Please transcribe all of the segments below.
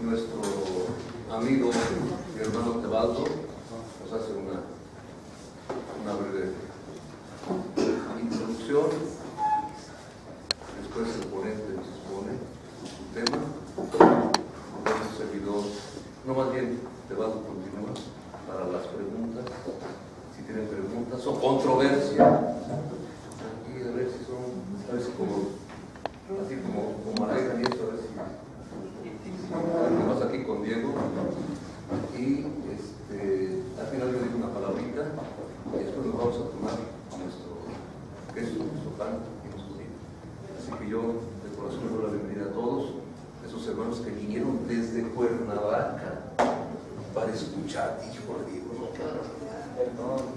nuestro amigo y hermano Tebaldo nos hace una breve introducción. Después el ponente nos expone su tema. Nuestro servidor, no, más bien Tebaldo continúa para las preguntas, si tienen preguntas o controversia. Aquí a ver si son, a ver si como manejan esto, a ver si vamos aquí con Diego. Y al final yo digo una palabrita y después nos vamos a tomar nuestro queso, nuestro pan y nuestro vino. Así que yo de corazón les doy la bienvenida a todos esos hermanos que vinieron desde Cuernavaca para escuchar. Hijo de Dios, no, perdón.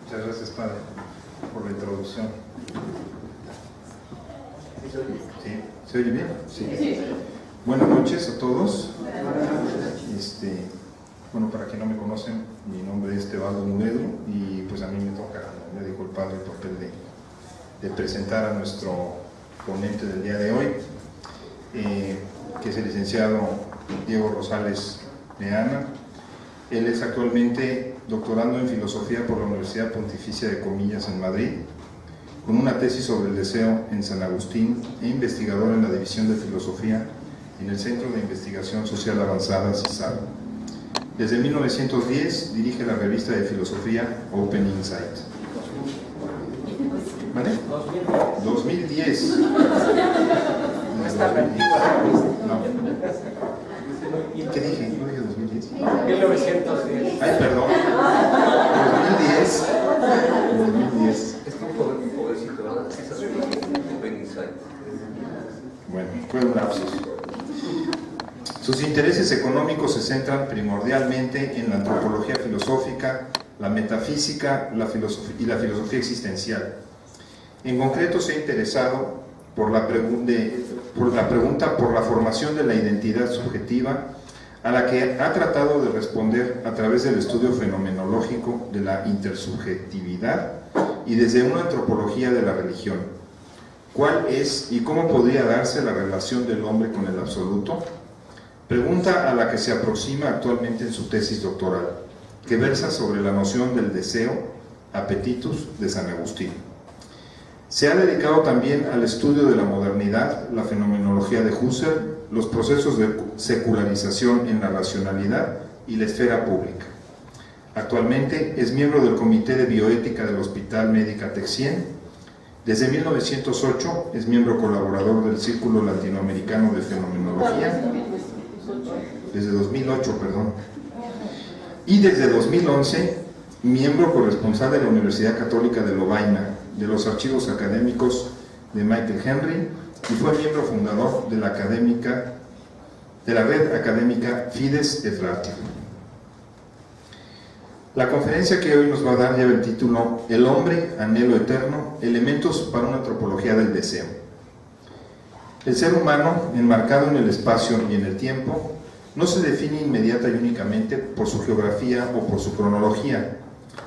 Muchas gracias, Padre, por la introducción. ¿Sí? ¿Se oye bien? Sí. Buenas noches a todos. Bueno, para quien no me conocen, mi nombre es Tebaldo Muredro y pues a mí me toca, me dijo el Padre, el papel de presentar a nuestro ponente del día de hoy, que es el licenciado Diego Rosales Meana. Él es actualmente doctorando en Filosofía por la Universidad Pontificia de Comillas en Madrid, con una tesis sobre el deseo en San Agustín e investigador en la División de Filosofía en el Centro de Investigación Social Avanzada CISAL. Desde 1910 dirige la revista de filosofía Open Insight. ¿Vale? 2010. No está antigua. No. ¿Qué dije? ¿No dije 2010? 1910. Ay, perdón. 2010. Es un pobrecito, ¿verdad? Open Insight. Bueno, fue un lapsus. Sus intereses económicos se centran primordialmente en la antropología filosófica, la metafísica y la filosofía existencial. En concreto se ha interesado por la pregunta por la formación de la identidad subjetiva, a la que ha tratado de responder a través del estudio fenomenológico de la intersubjetividad y desde una antropología de la religión. ¿Cuál es y cómo podría darse la relación del hombre con el absoluto? Pregunta a la que se aproxima actualmente en su tesis doctoral, que versa sobre la noción del deseo, appetitus, de San Agustín. Se ha dedicado también al estudio de la modernidad, la fenomenología de Husserl, los procesos de secularización en la racionalidad y la esfera pública. Actualmente es miembro del Comité de Bioética del Hospital Médica Texien. Desde 1908 es miembro colaborador del Círculo Latinoamericano de Fenomenología. Desde 2008, perdón. Y desde 2011, miembro corresponsal de la Universidad Católica de Lovaina, de los archivos académicos de Michael Henry, y fue miembro fundador de la red académica Fides et Ratio. La conferencia que hoy nos va a dar lleva el título El hombre, anhelo eterno, elementos para una antropología del deseo. El ser humano, enmarcado en el espacio y en el tiempo, no se define inmediata y únicamente por su geografía o por su cronología.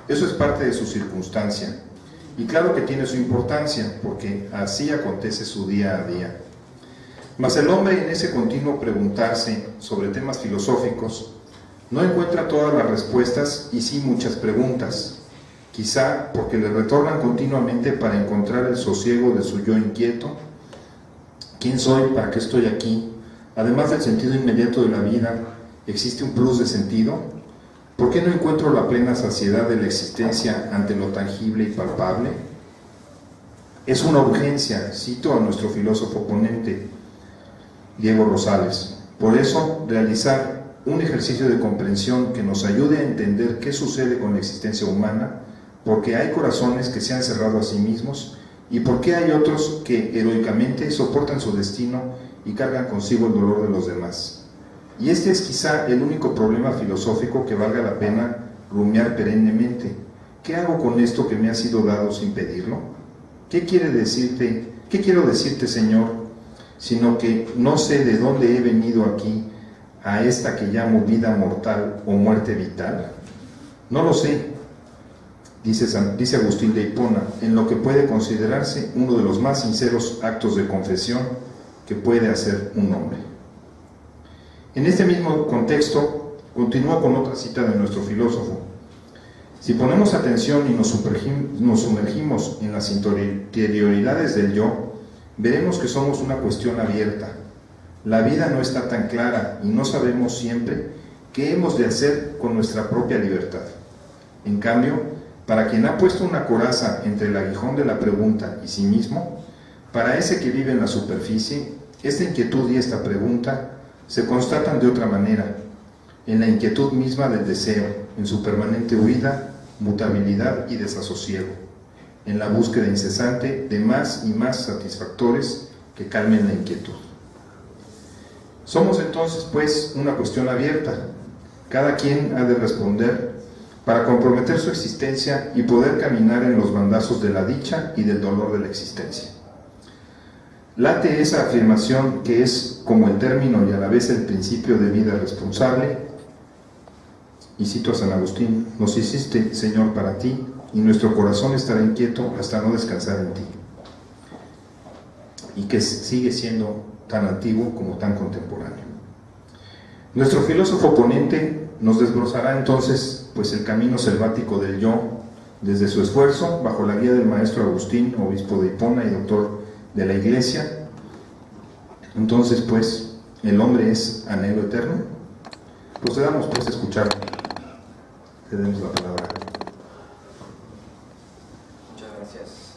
Eso es parte de su circunstancia. Y claro que tiene su importancia, porque así acontece su día a día. Mas el hombre, en ese continuo preguntarse sobre temas filosóficos, no encuentra todas las respuestas y sí muchas preguntas, quizá porque le retornan continuamente para encontrar el sosiego de su yo inquieto. ¿Quién soy? ¿Para qué estoy aquí? Además del sentido inmediato de la vida, ¿existe un plus de sentido? ¿Por qué no encuentro la plena saciedad de la existencia ante lo tangible y palpable? Es una urgencia, cito a nuestro filósofo ponente, Diego Rosales. Por eso, realizar un ejercicio de comprensión que nos ayude a entender qué sucede con la existencia humana, porque hay corazones que se han cerrado a sí mismos y porque hay otros que heroicamente soportan su destino y cargan consigo el dolor de los demás. Y este es quizá el único problema filosófico que valga la pena rumiar perennemente. ¿Qué hago con esto que me ha sido dado sin pedirlo? ¿Qué quiero decirte, Señor? Sino que no sé de dónde he venido aquí, a esta que llamo vida mortal o muerte vital? No lo sé, dice Agustín de Hipona, en lo que puede considerarse uno de los más sinceros actos de confesión que puede hacer un hombre. En este mismo contexto, continúa con otra cita de nuestro filósofo. Si ponemos atención y nos sumergimos en las interioridades del yo, veremos que somos una cuestión abierta. La vida no está tan clara y no sabemos siempre qué hemos de hacer con nuestra propia libertad. En cambio, para quien ha puesto una coraza entre el aguijón de la pregunta y sí mismo, para ese que vive en la superficie, esta inquietud y esta pregunta se constatan de otra manera, en la inquietud misma del deseo, en su permanente huida, mutabilidad y desasosiego, en la búsqueda incesante de más y más satisfactores que calmen la inquietud. Somos entonces, pues, una cuestión abierta. Cada quien ha de responder para comprometer su existencia y poder caminar en los bandazos de la dicha y del dolor de la existencia. Late esa afirmación que es como el término y a la vez el principio de vida responsable. Y cito a San Agustín: nos hiciste, Señor, para ti, y nuestro corazón estará inquieto hasta no descansar en ti. Y que sigue siendo tan antiguo como tan contemporáneo. Nuestro filósofo ponente nos desbrozará entonces pues el camino selvático del yo, desde su esfuerzo, bajo la guía del maestro Agustín, obispo de Hipona y doctor de la Iglesia. Entonces, pues, el hombre es anhelo eterno. Procedamos pues a escuchar. Le demos la palabra. Muchas gracias.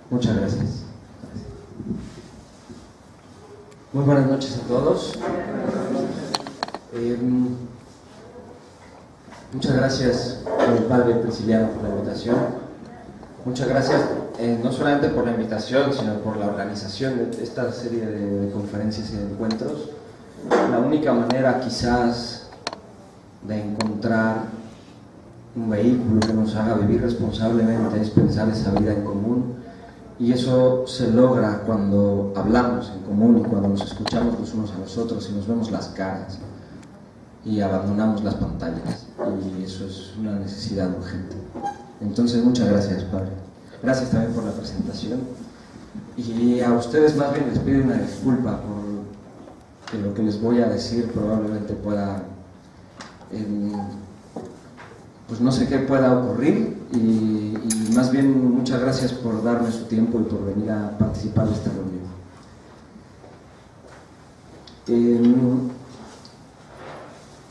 Muchas gracias. Muy buenas noches a todos. Muchas gracias al Padre Prisciliano por la invitación. Muchas gracias no solamente por la invitación, sino por la organización de esta serie de conferencias y de encuentros. La única manera quizás de encontrar un vehículo que nos haga vivir responsablemente es pensar esa vida en común, y eso se logra cuando hablamos en común y cuando nos escuchamos los unos a los otros y nos vemos las caras y abandonamos las pantallas, y eso es una necesidad urgente. Entonces, muchas gracias, Padre. Gracias también por la presentación, y a ustedes más bien les pido una disculpa por que lo que les voy a decir probablemente pueda pues no sé qué pueda ocurrir, y más bien muchas gracias por darme su tiempo y por venir a participar de esta reunión.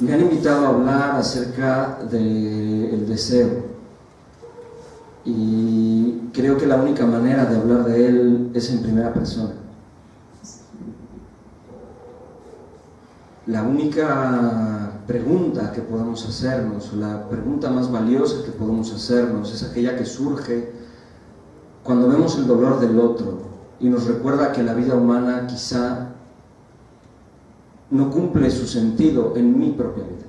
Me han invitado a hablar acerca del deseo, y creo que la única manera de hablar de él es en primera persona. La única pregunta que podemos hacernos, la pregunta más valiosa que podemos hacernos, es aquella que surge cuando vemos el dolor del otro y nos recuerda que la vida humana quizá no cumple su sentido en mi propia vida.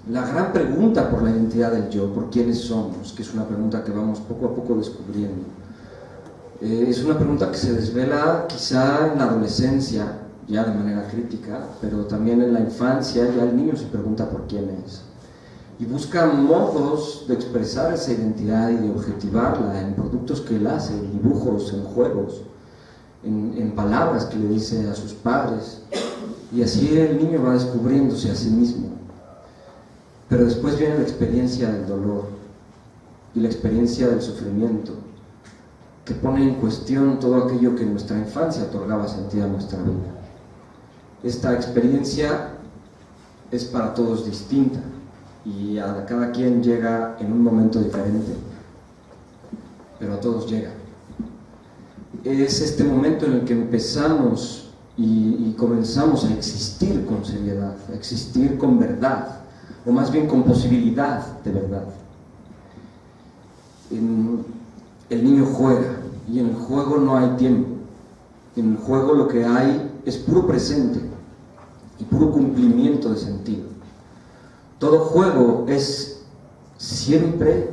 La gran pregunta por la identidad del yo, por quiénes somos, que es una pregunta que vamos poco a poco descubriendo, es una pregunta que se desvela quizá en la adolescencia, ya de manera crítica, pero también en la infancia. Ya el niño se pregunta por quién es y busca modos de expresar esa identidad y de objetivarla en productos que él hace, en dibujos, en juegos, en palabras que le dice a sus padres, y así el niño va descubriéndose a sí mismo. Pero después viene la experiencia del dolor y la experiencia del sufrimiento, que pone en cuestión todo aquello que en nuestra infancia otorgaba sentido a nuestra vida. Esta experiencia es para todos distinta y a cada quien llega en un momento diferente, pero a todos llega. Es este momento en el que empezamos y comenzamos a existir con seriedad, a existir con verdad, o más bien con posibilidad de verdad. El niño juega, y en el juego no hay tiempo. En el juego lo que hay es puro presente y puro cumplimiento de sentido. Todo juego es siempre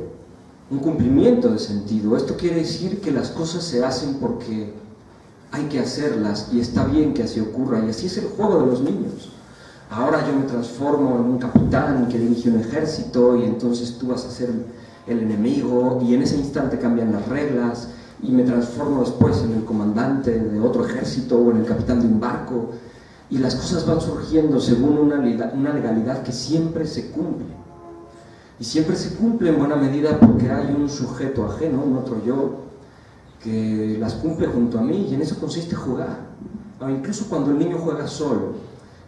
un cumplimiento de sentido. Esto quiere decir que las cosas se hacen porque hay que hacerlas y está bien que así ocurra, y así es el juego de los niños. Ahora yo me transformo en un capitán que dirige un ejército y entonces tú vas a ser el enemigo, y en ese instante cambian las reglas y me transformo después en el comandante de otro ejército o en el capitán de un barco, y las cosas van surgiendo según una legalidad que siempre se cumple, y siempre se cumple en buena medida porque hay un sujeto ajeno, un otro yo, que las cumple junto a mí, y en eso consiste jugar. O incluso cuando el niño juega solo,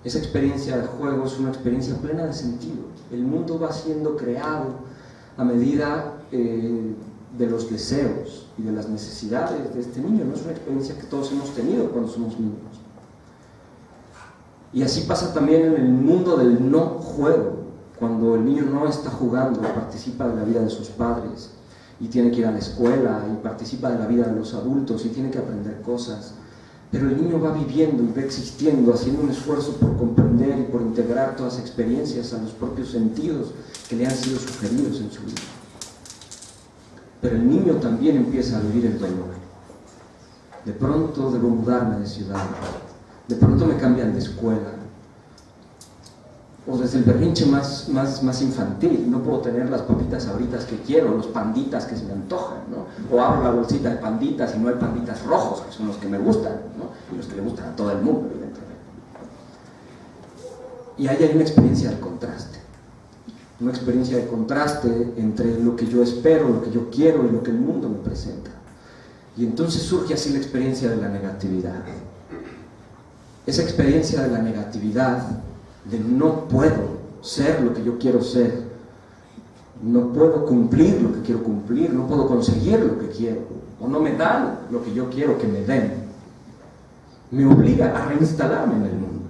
esa experiencia de juego es una experiencia plena de sentido. El mundo va siendo creado a medida de los deseos y de las necesidades de este niño. No es una experiencia que todos hemos tenido cuando somos niños. Y así pasa también en el mundo del no juego, cuando el niño no está jugando, participa de la vida de sus padres y tiene que ir a la escuela y participa de la vida de los adultos y tiene que aprender cosas, pero el niño va viviendo y va existiendo, haciendo un esfuerzo por comprender y por integrar todas las experiencias a los propios sentidos que le han sido sugeridos en su vida. Pero el niño también empieza a vivir el dolor. De pronto debo mudarme de ciudad, de pronto me cambian de escuela, o desde el berrinche más infantil, no puedo tener las papitas sabritas que quiero, los panditas que se me antojan, ¿no? O abro la bolsita de panditas y no hay panditas rojos, que son los que me gustan, ¿no? Y los que le gustan a todo el mundo, evidentemente. Y ahí hay una experiencia de contraste, una experiencia de contraste entre lo que yo espero, lo que yo quiero y lo que el mundo me presenta. Y entonces surge así la experiencia de la negatividad. Esa experiencia de la negatividad, de no puedo ser lo que yo quiero ser, no puedo cumplir lo que quiero cumplir, no puedo conseguir lo que quiero, o no me dan lo que yo quiero que me den, me obliga a reinstalarme en el mundo.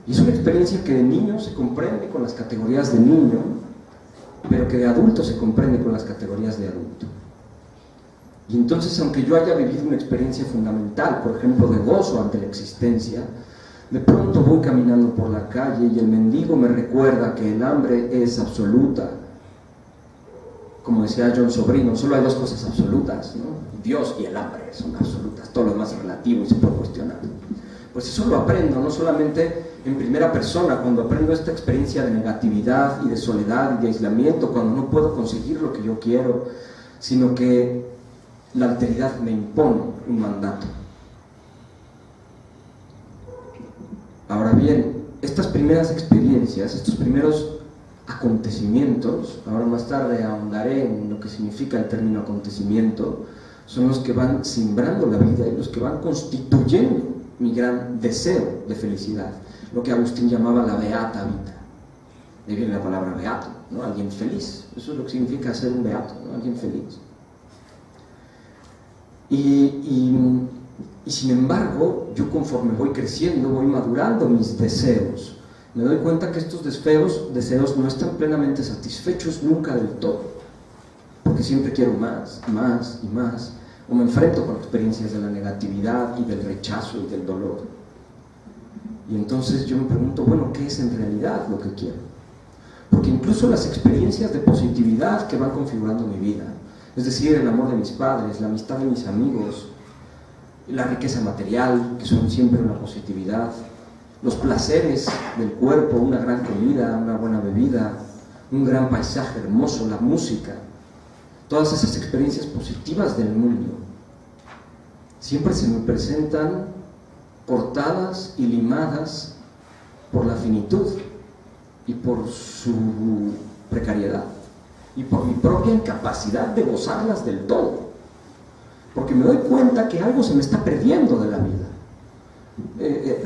Y es una experiencia que de niño se comprende con las categorías de niño, pero que de adulto se comprende con las categorías de adulto. Y entonces, aunque yo haya vivido una experiencia fundamental, por ejemplo, de gozo ante la existencia, de pronto voy caminando por la calle y el mendigo me recuerda que el hambre es absoluta. Como decía John Sobrino, solo hay dos cosas absolutas, ¿no? Dios y el hambre son absolutas, todo lo demás es relativo y se puede cuestionar. Pues eso lo aprendo, no solamente en primera persona, cuando aprendo esta experiencia de negatividad y de soledad y de aislamiento, cuando no puedo conseguir lo que yo quiero, sino que la alteridad me impone un mandato. Ahora bien, estas primeras experiencias, estos primeros acontecimientos, ahora más tarde ahondaré en lo que significa el término acontecimiento, son los que van simbrando la vida y los que van constituyendo mi gran deseo de felicidad, lo que Agustín llamaba la beata vita. De ahí viene la palabra beato, ¿no? Alguien feliz, eso es lo que significa ser un beato, ¿no? Alguien feliz. Y sin embargo, yo conforme voy creciendo, voy madurando mis deseos, me doy cuenta que estos deseos no están plenamente satisfechos nunca del todo, porque siempre quiero más, más y más, o me enfrento con experiencias de la negatividad y del rechazo y del dolor. Y entonces yo me pregunto, bueno, ¿qué es en realidad lo que quiero? Porque incluso las experiencias de positividad que van configurando mi vida, es decir, el amor de mis padres, la amistad de mis amigos, la riqueza material, que son siempre una positividad, los placeres del cuerpo, una gran comida, una buena bebida, un gran paisaje hermoso, la música, todas esas experiencias positivas del mundo, siempre se me presentan cortadas y limadas por la finitud y por su precariedad y por mi propia incapacidad de gozarlas del todo, porque me doy cuenta que algo se me está perdiendo de la vida.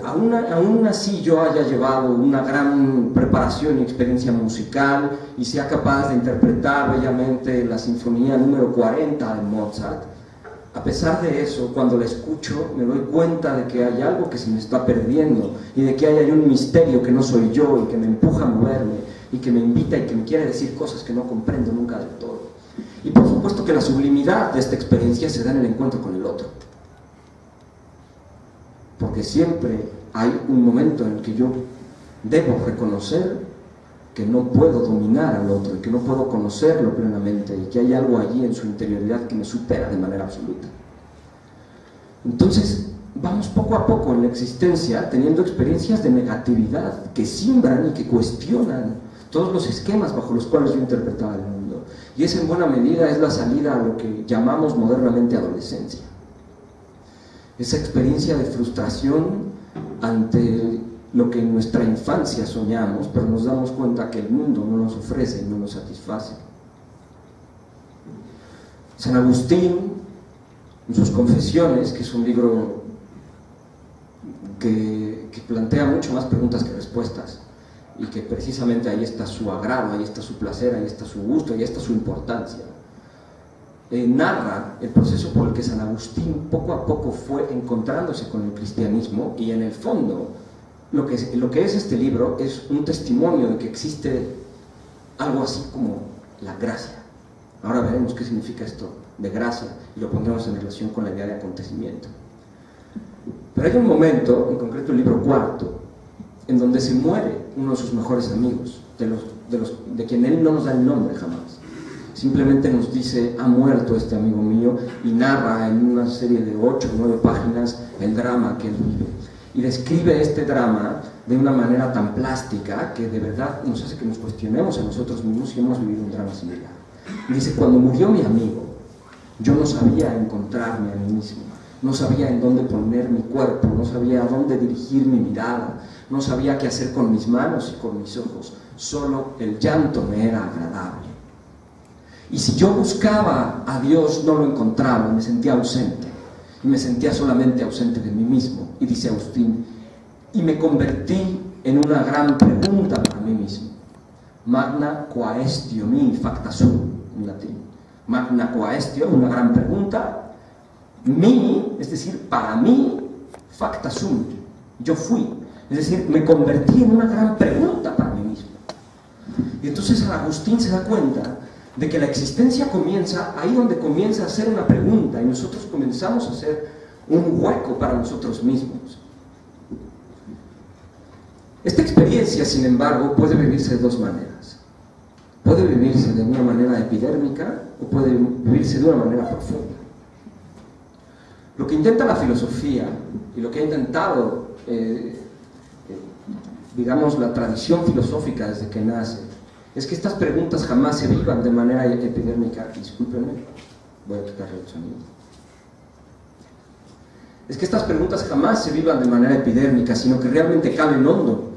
Aún así yo haya llevado una gran preparación y experiencia musical y sea capaz de interpretar bellamente la sinfonía número 40 de Mozart, a pesar de eso, cuando la escucho me doy cuenta de que hay algo que se me está perdiendo y de que hay un misterio que no soy yo y que me empuja a moverme y que me invita y que me quiere decir cosas que no comprendo nunca del todo. Y por supuesto que la sublimidad de esta experiencia se da en el encuentro con el otro, porque siempre hay un momento en el que yo debo reconocer que no puedo dominar al otro y que no puedo conocerlo plenamente y que hay algo allí en su interioridad que me supera de manera absoluta. Entonces, vamos poco a poco en la existencia teniendo experiencias de negatividad que simbran y que cuestionan todos los esquemas bajo los cuales yo interpretaba el mundo. Y esa en buena medida es la salida a lo que llamamos modernamente adolescencia. Esa experiencia de frustración ante lo que en nuestra infancia soñamos, pero nos damos cuenta que el mundo no nos ofrece y no nos satisface. San Agustín, en sus Confesiones, que es un libro que plantea mucho más preguntas que respuestas, y que precisamente ahí está su agrado, ahí está su placer, ahí está su gusto, ahí está su importancia, narra el proceso por el que San Agustín poco a poco fue encontrándose con el cristianismo, y en el fondo lo que es este libro es un testimonio de que existe algo así como la gracia. Ahora veremos qué significa esto de gracia y lo pondremos en relación con la idea de acontecimiento. Pero hay un momento, en concreto el libro cuarto, en donde se muere uno de sus mejores amigos, de quien él no nos da el nombre jamás. Simplemente nos dice: ha muerto este amigo mío, y narra en una serie de 8 o 9 páginas el drama que él vive. Y describe este drama de una manera tan plástica que de verdad nos hace que nos cuestionemos a nosotros mismos si hemos vivido un drama similar. Y dice: cuando murió mi amigo, yo no sabía encontrarme a mí mismo, no sabía en dónde poner mi cuerpo, no sabía a dónde dirigir mi mirada, no sabía qué hacer con mis manos y con mis ojos, solo el llanto me era agradable. Y si yo buscaba a Dios, no lo encontraba, me sentía ausente, y me sentía solamente ausente de mí mismo. Y dice Agustín: y me convertí en una gran pregunta para mí mismo. Magna quaestio mi facta sum, en latín. Magna quaestio, una gran pregunta, mi, es decir, para mí, facta sum, yo fui. Es decir, me convertí en una gran pregunta para mí mismo. Y entonces San Agustín se da cuenta de que la existencia comienza ahí donde comienza a ser una pregunta, y nosotros comenzamos a hacer un hueco para nosotros mismos. Esta experiencia, sin embargo, puede vivirse de dos maneras. Puede vivirse de una manera epidérmica o puede vivirse de una manera profunda. Lo que intenta la filosofía y lo que ha intentado, digamos, la tradición filosófica desde que nace, es que estas preguntas jamás se vivan de manera epidérmica. Discúlpenme, voy a quitarle el sonido. Es que estas preguntas jamás se vivan de manera epidérmica, sino que realmente calen hondo.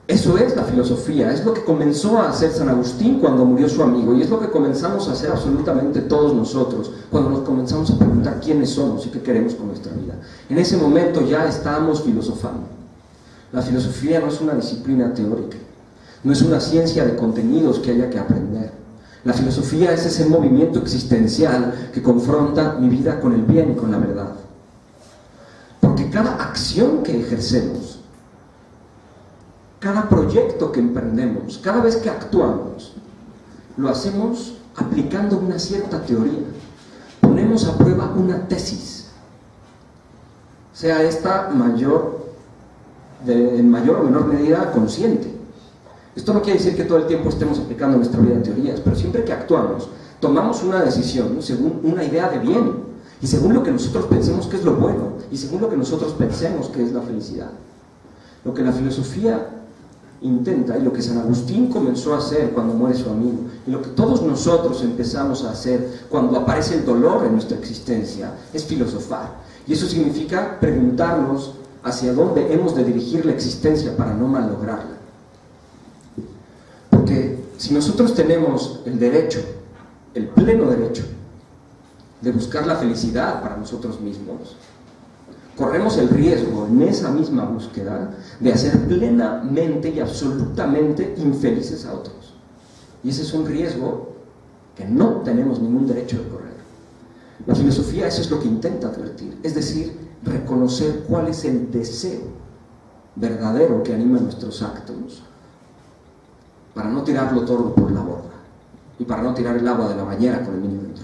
Eso es la filosofía, es lo que comenzó a hacer San Agustín cuando murió su amigo, y es lo que comenzamos a hacer absolutamente todos nosotros cuando nos comenzamos a preguntar quiénes somos y qué queremos con nuestra vida. En ese momento ya estábamos filosofando. La filosofía no es una disciplina teórica, no es una ciencia de contenidos que haya que aprender. La filosofía es ese movimiento existencial que confronta mi vida con el bien y con la verdad. Porque cada acción que ejercemos, cada proyecto que emprendemos, cada vez que actuamos, lo hacemos aplicando una cierta teoría. Ponemos a prueba una tesis, sea esta en mayor o menor medida consciente. Esto no quiere decir que todo el tiempo estemos aplicando nuestra vida teorías, pero siempre que actuamos, tomamos una decisión según una idea de bien, y según lo que nosotros pensemos que es lo bueno, y según lo que nosotros pensemos que es la felicidad. Lo que la filosofía intenta, y lo que San Agustín comenzó a hacer cuando muere su amigo, y lo que todos nosotros empezamos a hacer cuando aparece el dolor en nuestra existencia, es filosofar. Y eso significa preguntarnos hacia dónde hemos de dirigir la existencia para no malograrla. Porque si nosotros tenemos el derecho, el pleno derecho, de buscar la felicidad para nosotros mismos, corremos el riesgo en esa misma búsqueda de hacer plenamente y absolutamente infelices a otros. Y ese es un riesgo que no tenemos ningún derecho de correr. La filosofía eso es lo que intenta advertir, es decir, reconocer cuál es el deseo verdadero que anima nuestros actos para no tirarlo todo por la borda y para no tirar el agua de la bañera con el niño dentro.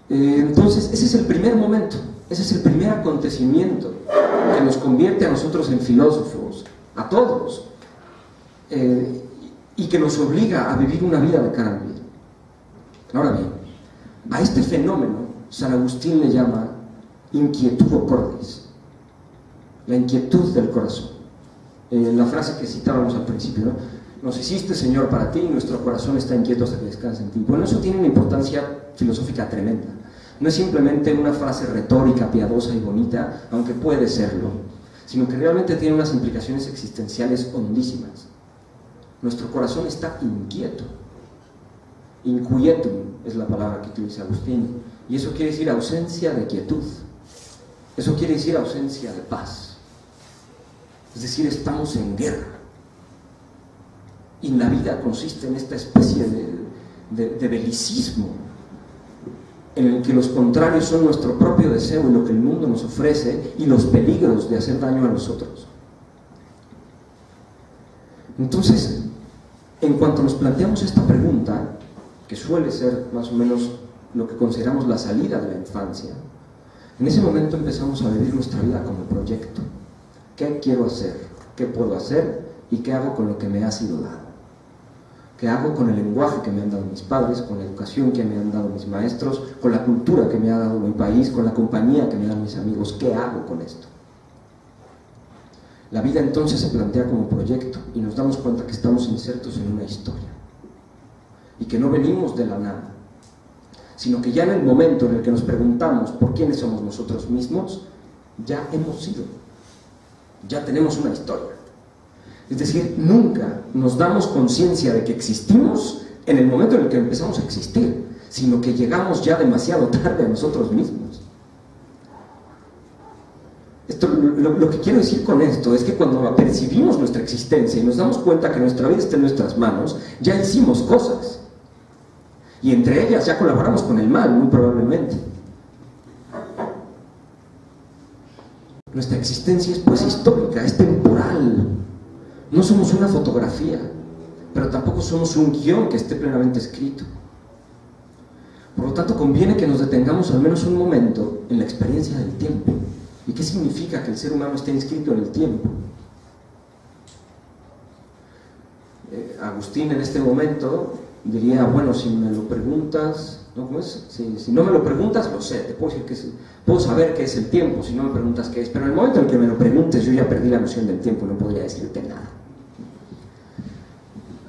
Entonces, ese es el primer momento. Ese es el primer acontecimiento que nos convierte a nosotros en filósofos, a todos, y que nos obliga a vivir una vida de cara al bien. Ahora bien, a este fenómeno San Agustín le llama inquietudo cordis, la inquietud del corazón. La frase que citábamos al principio, ¿no? Nos hiciste, Señor, para ti, y nuestro corazón está inquieto hasta que descanse en ti. Bueno, eso tiene una importancia filosófica tremenda. No es simplemente una frase retórica, piadosa y bonita, aunque puede serlo, sino que realmente tiene unas implicaciones existenciales hondísimas. Nuestro corazón está inquieto. Inquietum es la palabra que utiliza Agustín, y eso quiere decir ausencia de quietud. Eso quiere decir ausencia de paz. Es decir, estamos en guerra. Y la vida consiste en esta especie de belicismo, en el que los contrarios son nuestro propio deseo y lo que el mundo nos ofrece, y los peligros de hacer daño a los otros. Entonces, en cuanto nos planteamos esta pregunta, que suele ser más o menos lo que consideramos la salida de la infancia, en ese momento empezamos a vivir nuestra vida como proyecto. ¿Qué quiero hacer? ¿Qué puedo hacer? ¿Y qué hago con lo que me ha sido dado? ¿Qué hago con el lenguaje que me han dado mis padres, con la educación que me han dado mis maestros, con la cultura que me ha dado mi país, con la compañía que me dan mis amigos? ¿Qué hago con esto? La vida entonces se plantea como proyecto y nos damos cuenta que estamos insertos en una historia y que no venimos de la nada, sino que ya en el momento en el que nos preguntamos por quiénes somos nosotros mismos, ya hemos sido, ya tenemos una historia. Es decir, nunca nos damos conciencia de que existimos en el momento en el que empezamos a existir, sino que llegamos ya demasiado tarde a nosotros mismos. Lo que quiero decir con esto es que cuando percibimos nuestra existencia y nos damos cuenta que nuestra vida está en nuestras manos, ya hicimos cosas. Y entre ellas ya colaboramos con el mal, muy probablemente. Nuestra existencia es pues histórica, es temporal. No somos una fotografía, pero tampoco somos un guión que esté plenamente escrito. Por lo tanto, conviene que nos detengamos al menos un momento en la experiencia del tiempo. ¿Y qué significa que el ser humano esté inscrito en el tiempo? Agustín en este momento diría, bueno, si me lo preguntas, ¿no? ¿Cómo es? Si no me lo preguntas, lo sé, te puedo decir puedo saber qué es el tiempo, si no me preguntas qué es, pero en el momento en que me lo preguntes, yo ya perdí la noción del tiempo, no podría decirte nada.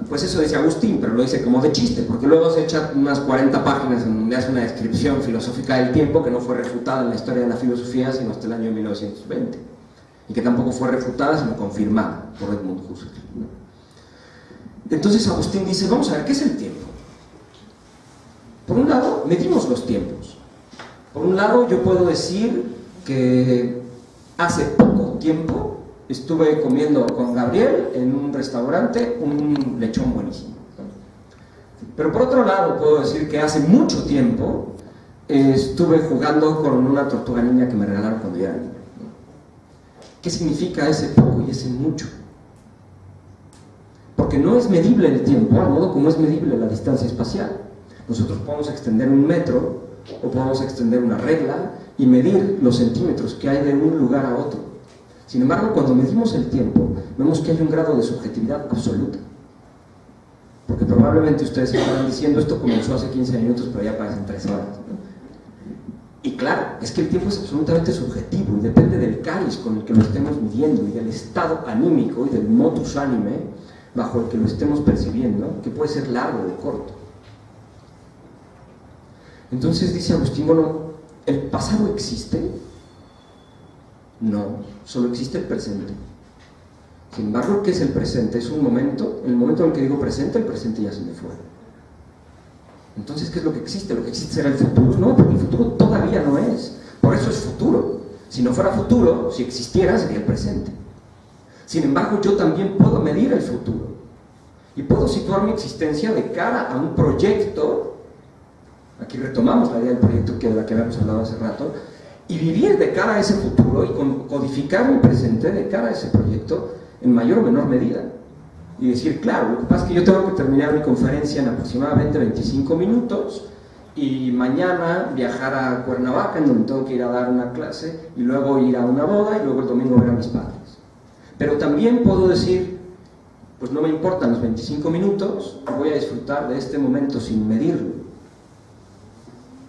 Pues eso dice Agustín, pero lo dice como de chiste, porque luego se echa unas 40 páginas en donde hace una descripción filosófica del tiempo que no fue refutada en la historia de la filosofía sino hasta el año 1920, y que tampoco fue refutada sino confirmada por Edmund Husserl. Entonces Agustín dice, vamos a ver, ¿qué es el tiempo? Por un lado, medimos los tiempos. Por un lado, yo puedo decir que hace poco tiempo estuve comiendo con Gabriel en un restaurante un lechón buenísimo. Pero por otro lado, puedo decir que hace mucho tiempo estuve jugando con una tortuga niña que me regalaron cuando yo era niño. ¿Qué significa ese poco y ese mucho? Porque no es medible el tiempo, al modo como es medible la distancia espacial. Nosotros podemos extender un metro o podemos extender una regla y medir los centímetros que hay de un lugar a otro. Sin embargo, cuando medimos el tiempo, vemos que hay un grado de subjetividad absoluta. Porque probablemente ustedes estarán diciendo, esto comenzó hace 15 minutos, pero ya parecen 3 horas, ¿no? Y claro, es que el tiempo es absolutamente subjetivo y depende del cariz con el que lo estemos midiendo y del estado anímico y del modus anime bajo el que lo estemos percibiendo, que puede ser largo o corto. Entonces dice Agustín, bueno, ¿el pasado existe? No, solo existe el presente. Sin embargo, ¿qué es el presente? Es un momento, en el momento en el que digo presente, el presente ya se me fue. Entonces, ¿qué es lo que existe? Lo que existe será el futuro. No, porque el futuro todavía no es. Por eso es futuro. Si no fuera futuro, si existiera, sería el presente. Sin embargo, yo también puedo medir el futuro. Y puedo situar mi existencia de cara a un proyecto. Aquí retomamos la idea del proyecto de la que habíamos hablado hace rato. Y vivir de cara a ese futuro y codificar mi presente de cara a ese proyecto en mayor o menor medida. Y decir, claro, lo que pasa es que yo tengo que terminar mi conferencia en aproximadamente 25 minutos y mañana viajar a Cuernavaca, en donde tengo que ir a dar una clase y luego ir a una boda y luego el domingo ver a mis padres. Pero también puedo decir, pues no me importan los 25 minutos, voy a disfrutar de este momento sin medirlo.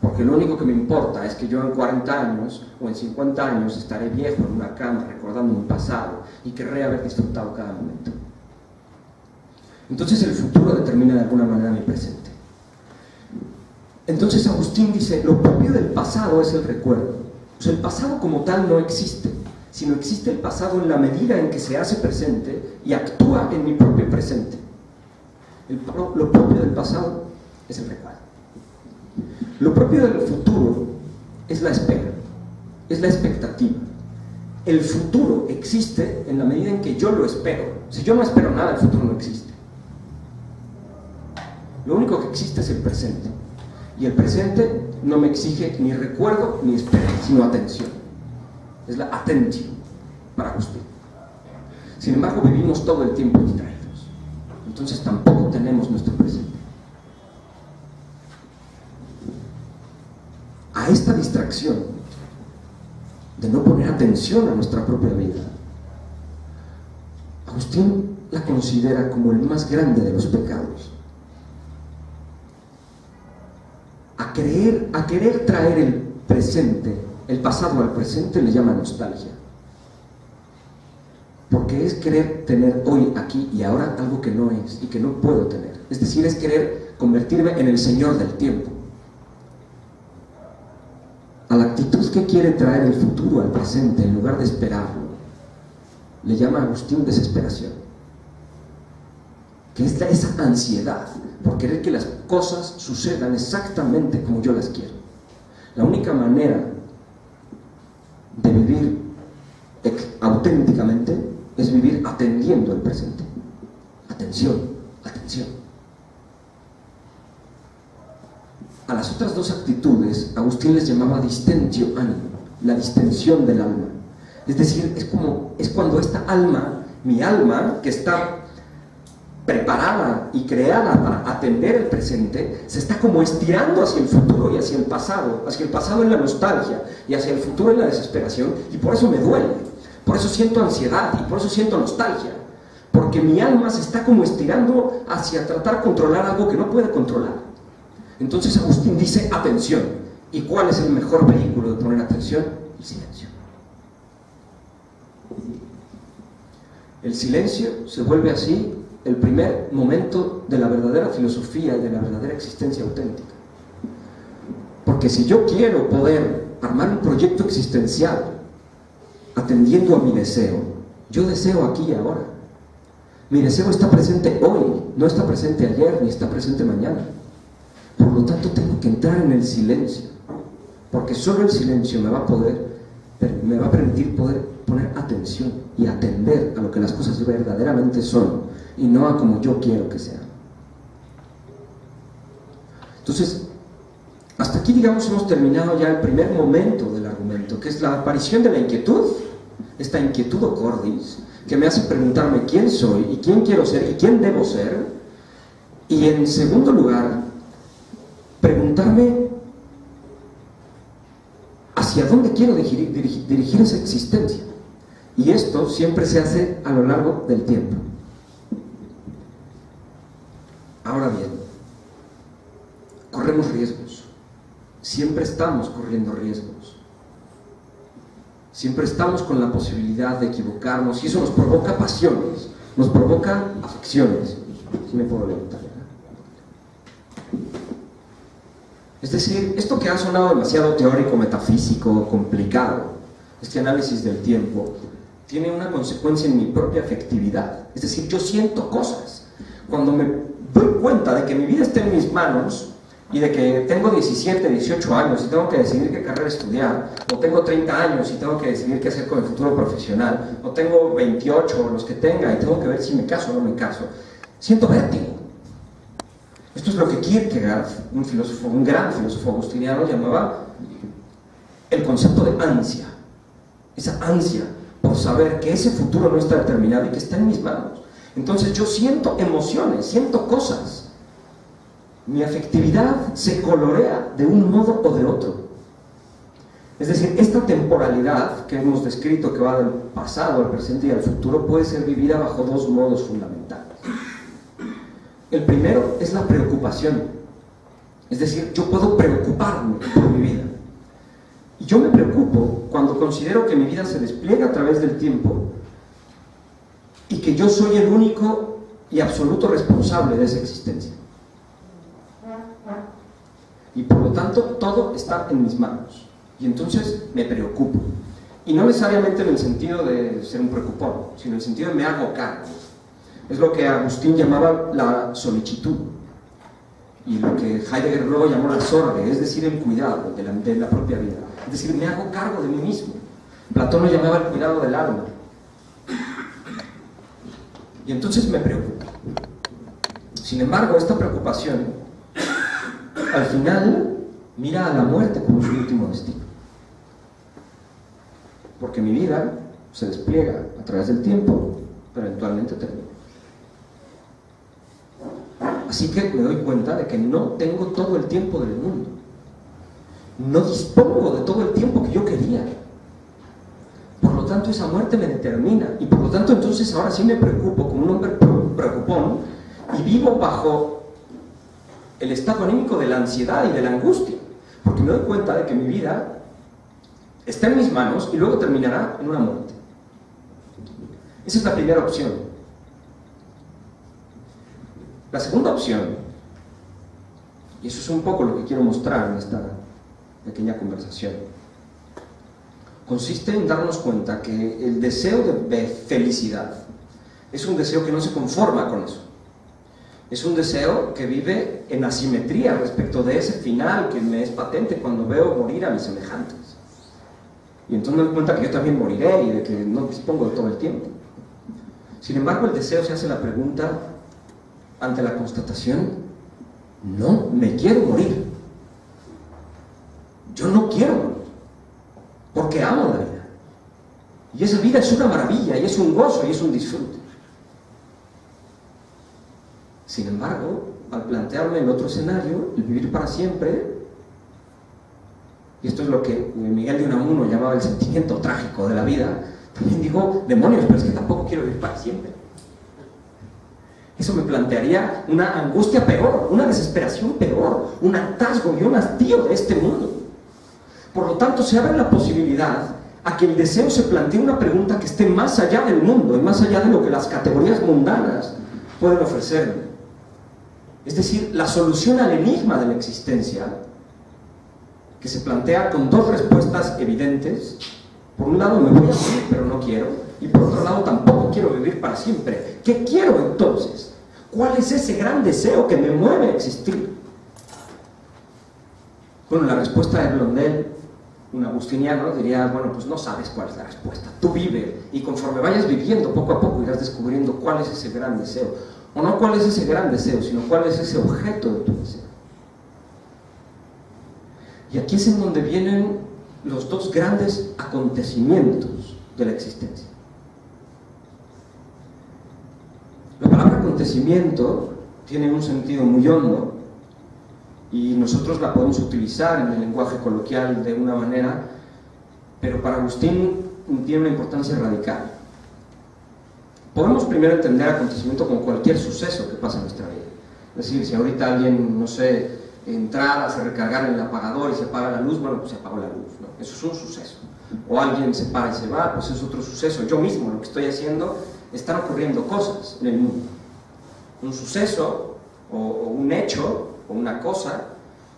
porque lo único que me importa es que yo en 40 años o en 50 años estaré viejo en una cama recordando mi pasado y querré haber disfrutado cada momento. Entonces el futuro determina de alguna manera mi presente. Entonces Agustín dice, lo propio del pasado es el recuerdo. O sea, el pasado como tal no existe, sino existe el pasado en la medida en que se hace presente y actúa en mi propio presente. Lo propio del pasado es el recuerdo. Lo propio del futuro es la espera, es la expectativa. El futuro existe en la medida en que yo lo espero. Si yo no espero nada, el futuro no existe. Lo único que existe es el presente. Y el presente no me exige ni recuerdo ni espera, sino atención. Es la atención para Agustín. Sin embargo, vivimos todo el tiempo distraídos. Entonces tampoco tenemos nuestro presente. A esta distracción de no poner atención a nuestra propia vida, Agustín la considera como el más grande de los pecados. A querer traer el presente, el pasado al presente, le llama nostalgia. Porque es querer tener hoy, aquí y ahora algo que no es y que no puedo tener. Es decir, es querer convertirme en el señor del tiempo. A la actitud que quiere traer el futuro al presente en lugar de esperarlo, le llama Agustín desesperación. Que es esa ansiedad por querer que las cosas sucedan exactamente como yo las quiero. La única manera de vivir auténticamente es vivir atendiendo el presente. Atención, atención. A las otras dos actitudes, Agustín les llamaba distentio animo, la distensión del alma. Es decir, es cuando esta alma, mi alma, que está preparada y creada para atender el presente, se está como estirando hacia el futuro y hacia el pasado en la nostalgia y hacia el futuro en la desesperación, y por eso me duele, por eso siento ansiedad y por eso siento nostalgia, porque mi alma se está como estirando hacia tratar de controlar algo que no puede controlar. Entonces Agustín dice atención. ¿Y cuál es el mejor vehículo de poner atención? El silencio. El silencio se vuelve así el primer momento de la verdadera filosofía y de la verdadera existencia auténtica. Porque si yo quiero poder armar un proyecto existencial atendiendo a mi deseo, yo deseo aquí y ahora. Mi deseo está presente hoy, no está presente ayer ni está presente mañana. Por lo tanto, tengo que entrar en el silencio, porque solo el silencio me va a permitir poder poner atención y atender a lo que las cosas verdaderamente son y no a como yo quiero que sean. Entonces, hasta aquí, digamos, hemos terminado ya el primer momento del argumento, que es la aparición de la inquietud, esta inquietud o cordis, que me hace preguntarme quién soy y quién quiero ser y quién debo ser, y en segundo lugar, preguntarme hacia dónde quiero dirigir esa existencia. Y esto siempre se hace a lo largo del tiempo. Ahora bien, corremos riesgos. Siempre estamos corriendo riesgos. Siempre estamos con la posibilidad de equivocarnos y eso nos provoca pasiones, nos provoca afecciones. Si me puedo levantar. Es decir, esto que ha sonado demasiado teórico, metafísico, complicado, este análisis del tiempo, tiene una consecuencia en mi propia afectividad. Es decir, yo siento cosas. Cuando me doy cuenta de que mi vida está en mis manos y de que tengo 17, 18 años y tengo que decidir qué carrera estudiar, o tengo 30 años y tengo que decidir qué hacer con el futuro profesional, o tengo 28 o los que tenga y tengo que ver si me caso o no me caso, siento vértigo. Esto es lo que Kierkegaard, un gran filósofo agustiniano, llamaba el concepto de ansia. Esa ansia por saber que ese futuro no está determinado y que está en mis manos. Entonces yo siento emociones, siento cosas. Mi afectividad se colorea de un modo o de otro. Es decir, esta temporalidad que hemos descrito, que va del pasado al presente y al futuro, puede ser vivida bajo dos modos fundamentales. El primero es la preocupación. Es decir, yo puedo preocuparme por mi vida. Y yo me preocupo cuando considero que mi vida se despliega a través del tiempo y que yo soy el único y absoluto responsable de esa existencia. Y por lo tanto, todo está en mis manos. Y entonces me preocupo. Y no necesariamente en el sentido de ser un preocupón, sino en el sentido de me hago cargo. Es lo que Agustín llamaba la solicitud. Y lo que Heidegger luego llamó la sorge, es decir, el cuidado de la propia vida. Es decir, me hago cargo de mí mismo. Platón lo llamaba el cuidado del alma. Y entonces me preocupo. Sin embargo, esta preocupación, al final, mira a la muerte como su último destino. Porque mi vida se despliega a través del tiempo, pero eventualmente termina. Así que me doy cuenta de que no tengo todo el tiempo del mundo. No dispongo de todo el tiempo que yo quería. Por lo tanto, esa muerte me determina. Y por lo tanto, entonces, ahora sí me preocupo como un hombre preocupón y vivo bajo el estado anímico de la ansiedad y de la angustia. Porque me doy cuenta de que mi vida está en mis manos y luego terminará en una muerte. Esa es la primera opción. La segunda opción, y eso es un poco lo que quiero mostrar en esta pequeña conversación, consiste en darnos cuenta que el deseo de felicidad es un deseo que no se conforma con eso. Es un deseo que vive en asimetría respecto de ese final que me es patente cuando veo morir a mis semejantes. Y entonces me doy cuenta que yo también moriré y de que no dispongo de todo el tiempo. Sin embargo, el deseo se hace la pregunta ante la constatación: no me quiero morir. Yo no quiero morir, porque amo la vida. Y esa vida es una maravilla, y es un gozo, y es un disfrute. Sin embargo, al plantearme el otro escenario, el vivir para siempre, y esto es lo que Miguel de Unamuno llamaba el sentimiento trágico de la vida, también digo, demonios, pero es que tampoco quiero vivir para siempre. Eso me plantearía una angustia peor, una desesperación peor, un hartazgo y un hastío de este mundo. Por lo tanto, se abre la posibilidad a que el deseo se plantee una pregunta que esté más allá del mundo y más allá de lo que las categorías mundanas pueden ofrecerme. Es decir, la solución al enigma de la existencia, que se plantea con dos respuestas evidentes. Por un lado, me voy a morir, pero no quiero. Y por otro lado, tampoco quiero vivir para siempre. ¿Qué quiero entonces? ¿Cuál es ese gran deseo que me mueve a existir? Bueno, la respuesta de Blondel, un agustiniano, diría, bueno, pues no sabes cuál es la respuesta. Tú vive, y conforme vayas viviendo, poco a poco irás descubriendo cuál es ese gran deseo. O no cuál es ese gran deseo, sino cuál es ese objeto de tu deseo. Y aquí es en donde vienen los dos grandes acontecimientos de la existencia. La palabra acontecimiento tiene un sentido muy hondo y nosotros la podemos utilizar en el lenguaje coloquial de una manera, pero para Agustín tiene una importancia radical. Podemos primero entender acontecimiento como cualquier suceso que pasa en nuestra vida. Es decir, si ahorita alguien, no sé, entrar, se recargar en el apagador y se apaga la luz, bueno, pues se apagó la luz, ¿no? Eso es un suceso. O alguien se para y se va, pues es otro suceso. Yo mismo, lo que estoy haciendo, están ocurriendo cosas en el mundo. Un suceso, o un hecho, o una cosa,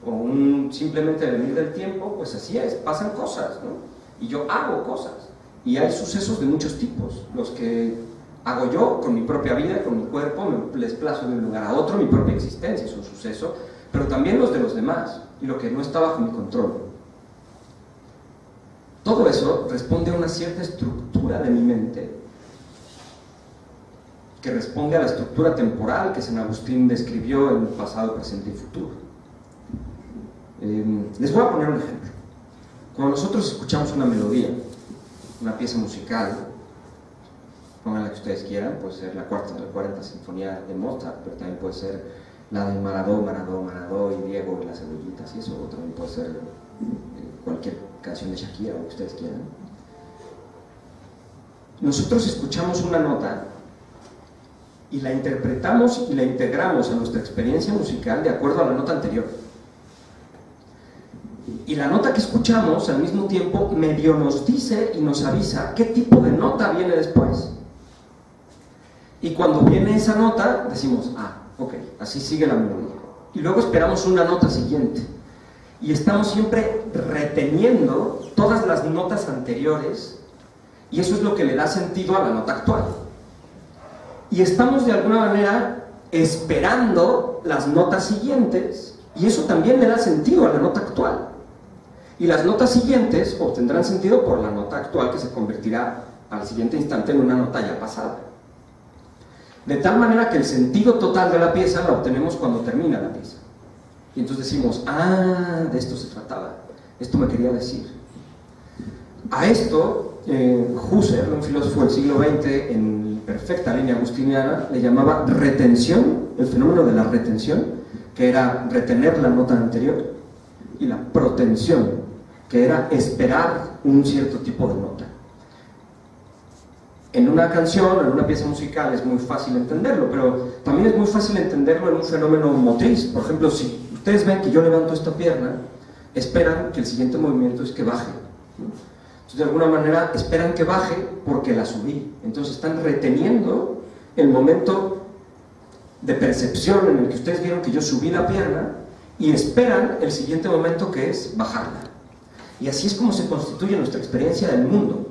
o un simplemente venir del tiempo, pues así es, pasan cosas, ¿no? Y yo hago cosas. Y hay sucesos de muchos tipos, los que hago yo con mi propia vida, con mi cuerpo, me desplazo de un lugar a otro, mi propia existencia es un suceso, pero también los de los demás, y lo que no está bajo mi control. Todo eso responde a una cierta estructura de mi mente, que responde a la estructura temporal que San Agustín describió en el pasado, presente y futuro. Les voy a poner un ejemplo. Cuando nosotros escuchamos una melodía, una pieza musical, pongan la que ustedes quieran, puede ser la cuarta de la 40 sinfonía de Mozart, pero también puede ser la de Maradó y Diego y las cebollitas y eso, o también puede ser cualquier canción de Shakira o lo que ustedes quieran. Nosotros escuchamos una nota y la interpretamos y la integramos a nuestra experiencia musical de acuerdo a la nota anterior. Y la nota que escuchamos al mismo tiempo medio nos dice y nos avisa qué tipo de nota viene después. Y cuando viene esa nota decimos, ok, así sigue la melodía. Y luego esperamos una nota siguiente. Y estamos siempre reteniendo todas las notas anteriores, y eso es lo que le da sentido a la nota actual. Y estamos de alguna manera esperando las notas siguientes, y eso también le da sentido a la nota actual. Y las notas siguientes obtendrán sentido por la nota actual, que se convertirá al siguiente instante en una nota ya pasada. De tal manera que el sentido total de la pieza lo obtenemos cuando termina la pieza. Y entonces decimos, de esto se trataba, esto me quería decir. A esto, Husserl, un filósofo del siglo XX, en perfecta línea agustiniana, le llamaba retención, el fenómeno de la retención, que era retener la nota anterior, y la protensión, que era esperar un cierto tipo de nota. En una canción, en una pieza musical es muy fácil entenderlo, pero también es muy fácil entenderlo en un fenómeno motriz. Por ejemplo, si ustedes ven que yo levanto esta pierna, esperan que el siguiente movimiento es que baje. Entonces, de alguna manera, esperan que baje porque la subí. Entonces, están reteniendo el momento de percepción en el que ustedes vieron que yo subí la pierna y esperan el siguiente momento, que es bajarla. Y así es como se constituye nuestra experiencia del mundo.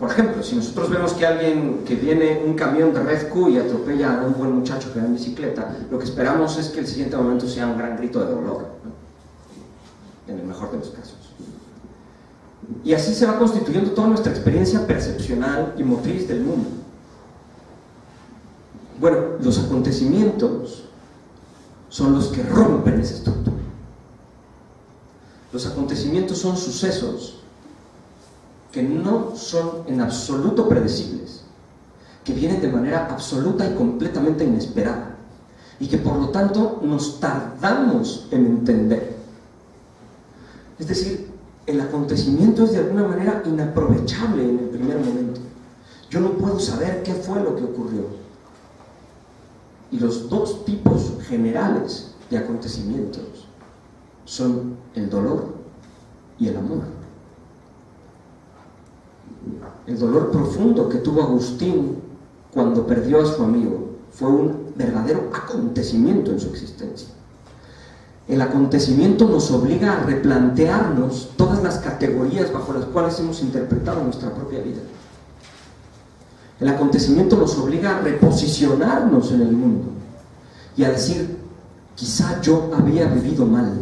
Por ejemplo, si nosotros vemos que viene un camión de Red Q y atropella a un buen muchacho que va en bicicleta, lo que esperamos es que el siguiente momento sea un gran grito de dolor, ¿no? En el mejor de los casos. Y así se va constituyendo toda nuestra experiencia percepcional y motriz del mundo. Bueno, los acontecimientos son los que rompen esa estructura. Los acontecimientos son sucesos que no son en absoluto predecibles, que vienen de manera absoluta y completamente inesperada, y que por lo tanto nos tardamos en entender. Es decir, el acontecimiento es de alguna manera inaprovechable en el primer momento. Yo no puedo saber qué fue lo que ocurrió. Y los dos tipos generales de acontecimientos son el dolor y el amor. El dolor profundo que tuvo Agustín cuando perdió a su amigo fue un verdadero acontecimiento en su existencia. El acontecimiento nos obliga a replantearnos todas las categorías bajo las cuales hemos interpretado nuestra propia vida. El acontecimiento nos obliga a reposicionarnos en el mundo y a decir, quizá yo había vivido mal,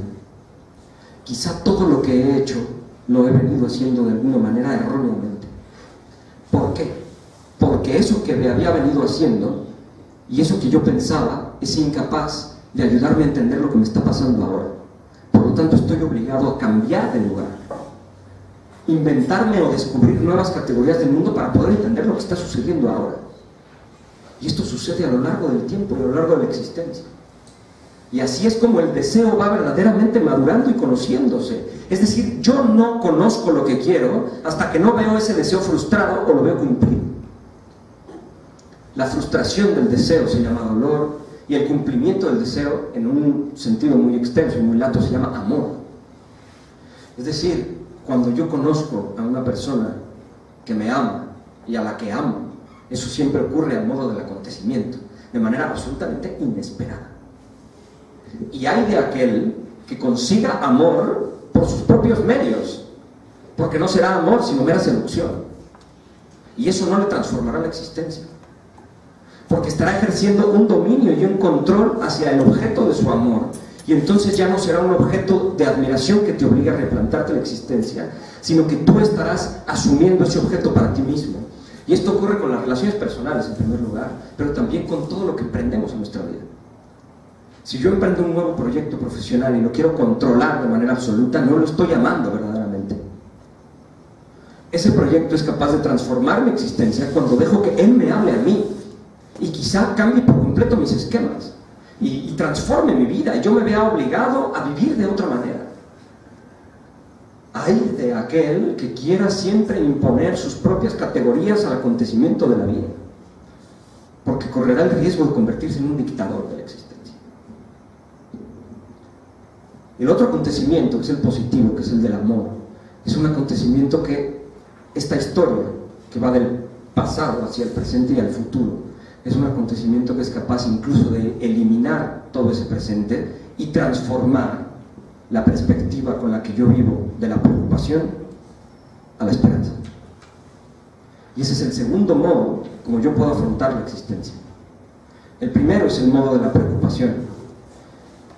quizá todo lo que he hecho lo he venido haciendo de alguna manera erróneamente. ¿Por qué? Porque eso que me había venido haciendo y eso que yo pensaba es incapaz de ayudarme a entender lo que me está pasando ahora. Por lo tanto, estoy obligado a cambiar de lugar, inventarme o descubrir nuevas categorías del mundo para poder entender lo que está sucediendo ahora. Y esto sucede a lo largo del tiempo y a lo largo de la existencia. Y así es como el deseo va verdaderamente madurando y conociéndose. Es decir, yo no conozco lo que quiero hasta que no veo ese deseo frustrado o lo veo cumplido. La frustración del deseo se llama dolor, y el cumplimiento del deseo, en un sentido muy extenso y muy lato, se llama amor. Es decir, cuando yo conozco a una persona que me ama y a la que amo, eso siempre ocurre a modo del acontecimiento, de manera absolutamente inesperada. Y hay de aquel que consiga amor por sus propios medios, porque no será amor sino mera seducción, y eso no le transformará la existencia, porque estará ejerciendo un dominio y un control hacia el objeto de su amor, y entonces ya no será un objeto de admiración que te obligue a replantarte la existencia, sino que tú estarás asumiendo ese objeto para ti mismo. Y esto ocurre con las relaciones personales en primer lugar, pero también con todo lo que emprendemos en nuestra vida. Si yo emprendo un nuevo proyecto profesional y lo quiero controlar de manera absoluta, no lo estoy amando verdaderamente. Ese proyecto es capaz de transformar mi existencia cuando dejo que él me hable a mí, y quizá cambie por completo mis esquemas y transforme mi vida y yo me vea obligado a vivir de otra manera. Hay de aquel que quiera siempre imponer sus propias categorías al acontecimiento de la vida, porque correrá el riesgo de convertirse en un dictador de la existencia. El otro acontecimiento, que es el positivo, que es el del amor, es un acontecimiento que esta historia, que va del pasado hacia el presente y al futuro, es un acontecimiento que es capaz incluso de eliminar todo ese presente y transformar la perspectiva con la que yo vivo de la preocupación a la esperanza. Y ese es el segundo modo como yo puedo afrontar la existencia. El primero es el modo de la preocupación,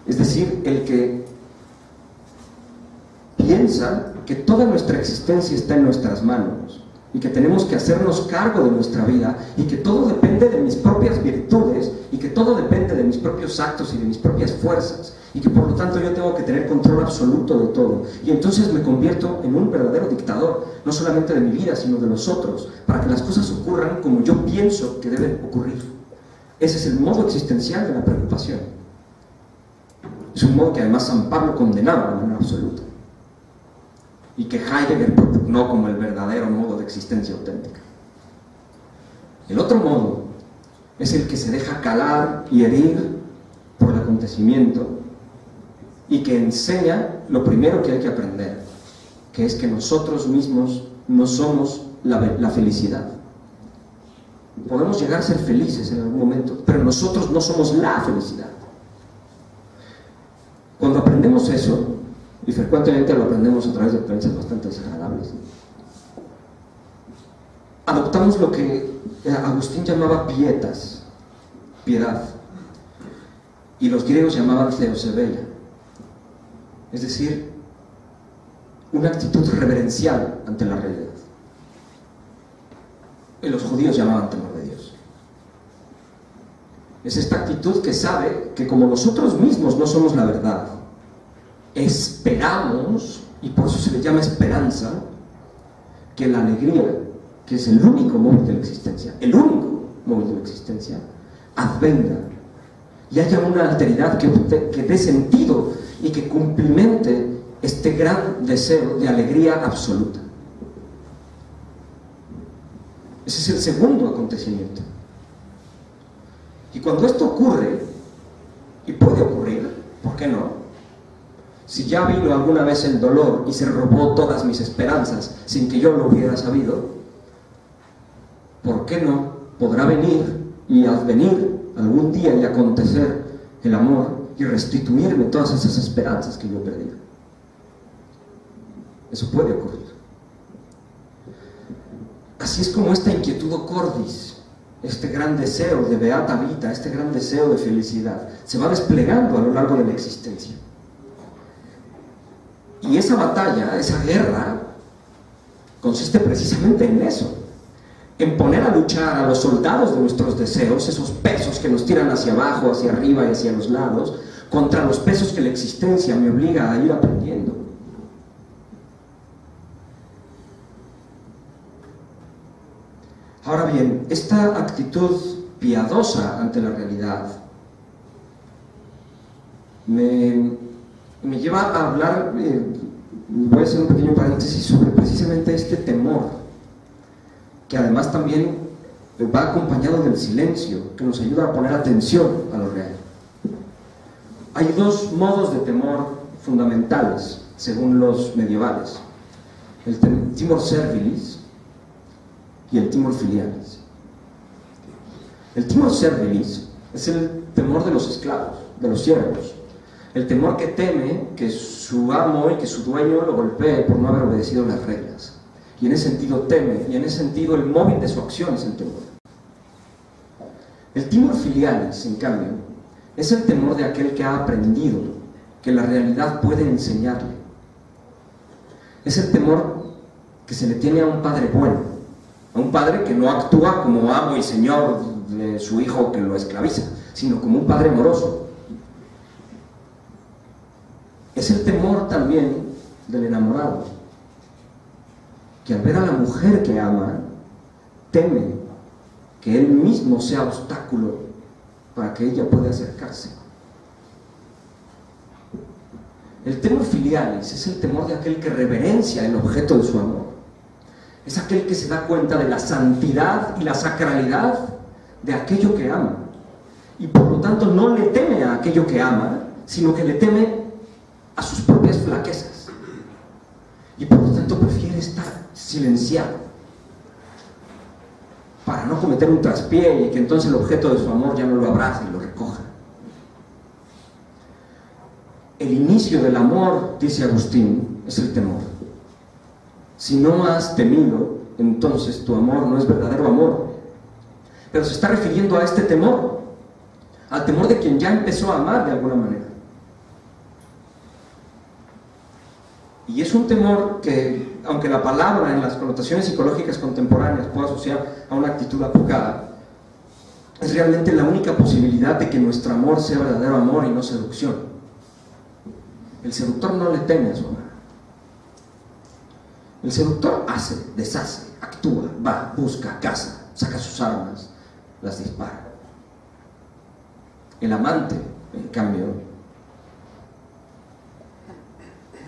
es decir, el que piensa que toda nuestra existencia está en nuestras manos y que tenemos que hacernos cargo de nuestra vida y que todo depende de mis propias virtudes y que todo depende de mis propios actos y de mis propias fuerzas y que por lo tanto yo tengo que tener control absoluto de todo, y entonces me convierto en un verdadero dictador, no solamente de mi vida sino de los otros, para que las cosas ocurran como yo pienso que deben ocurrir. Ese es el modo existencial de la preocupación. Es un modo que además San Pablo condenaba de manera absoluta y que Heidegger propugnó como el verdadero modo de existencia auténtica. El otro modo es el que se deja calar y herir por el acontecimiento y que enseña lo primero que hay que aprender, que es que nosotros mismos no somos la felicidad. Podemos llegar a ser felices en algún momento, pero nosotros no somos la felicidad. Cuando aprendemos eso, y frecuentemente lo aprendemos a través de experiencias bastante desagradables, adoptamos lo que Agustín llamaba pietas, piedad, y los griegos llamaban theosebeia, es decir, una actitud reverencial ante la realidad. Y los judíos llamaban temor de Dios. Es esta actitud que sabe que como nosotros mismos no somos la verdad, esperamos, y por eso se le llama esperanza, que la alegría, que es el único móvil de la existencia, el único móvil de la existencia, advenga y haya una alteridad que dé sentido y que cumplimente este gran deseo de alegría absoluta. Ese es el segundo acontecimiento. Y cuando esto ocurre, y puede ocurrir, ¿por qué no? Si ya vino alguna vez el dolor y se robó todas mis esperanzas sin que yo lo hubiera sabido, ¿por qué no podrá venir y advenir algún día y acontecer el amor y restituirme todas esas esperanzas que yo perdí? Eso puede ocurrir. Así es como esta inquietudo cordis, este gran deseo de beata vita, este gran deseo de felicidad, se va desplegando a lo largo de la existencia. Y esa batalla, esa guerra, consiste precisamente en eso, en poner a luchar a los soldados de nuestros deseos, esos pesos que nos tiran hacia abajo, hacia arriba y hacia los lados, contra los pesos que la existencia me obliga a ir aprendiendo. Ahora bien, esta actitud piadosa ante la realidad me lleva a hablar, voy a hacer un pequeño paréntesis sobre precisamente este temor, que además también va acompañado del silencio, que nos ayuda a poner atención a lo real. Hay dos modos de temor fundamentales, según los medievales: el timor servilis y el timor filialis. El timor servilis es el temor de los esclavos, de los siervos, el temor que teme que su amo y que su dueño lo golpee por no haber obedecido las reglas, y en ese sentido teme, y en ese sentido el móvil de su acción es el temor. El timor filialis, en cambio, es el temor de aquel que ha aprendido que la realidad puede enseñarle. Es el temor que se le tiene a un padre bueno, a un padre que no actúa como amo y señor de su hijo que lo esclaviza, sino como un padre amoroso. Es el temor también del enamorado, que al ver a la mujer que ama, teme que él mismo sea obstáculo para que ella pueda acercarse. El temor filialis es el temor de aquel que reverencia el objeto de su amor. Es aquel que se da cuenta de la santidad y la sacralidad de aquello que ama, y por lo tanto no le teme a aquello que ama, sino que le teme a sus propias flaquezas y por lo tanto prefiere estar silenciado para no cometer un traspié y que entonces el objeto de su amor ya no lo abrace y lo recoja. El inicio del amor, dice Agustín, es el temor. Si no has temido, entonces tu amor no es verdadero amor. Pero se está refiriendo a este temor, al temor de quien ya empezó a amar de alguna manera. Y es un temor que, aunque la palabra en las connotaciones psicológicas contemporáneas pueda asociar a una actitud apocada, es realmente la única posibilidad de que nuestro amor sea verdadero amor y no seducción. El seductor no le teme a su amor. El seductor hace, deshace, actúa, va, busca, caza, saca sus armas, las dispara. El amante, en cambio,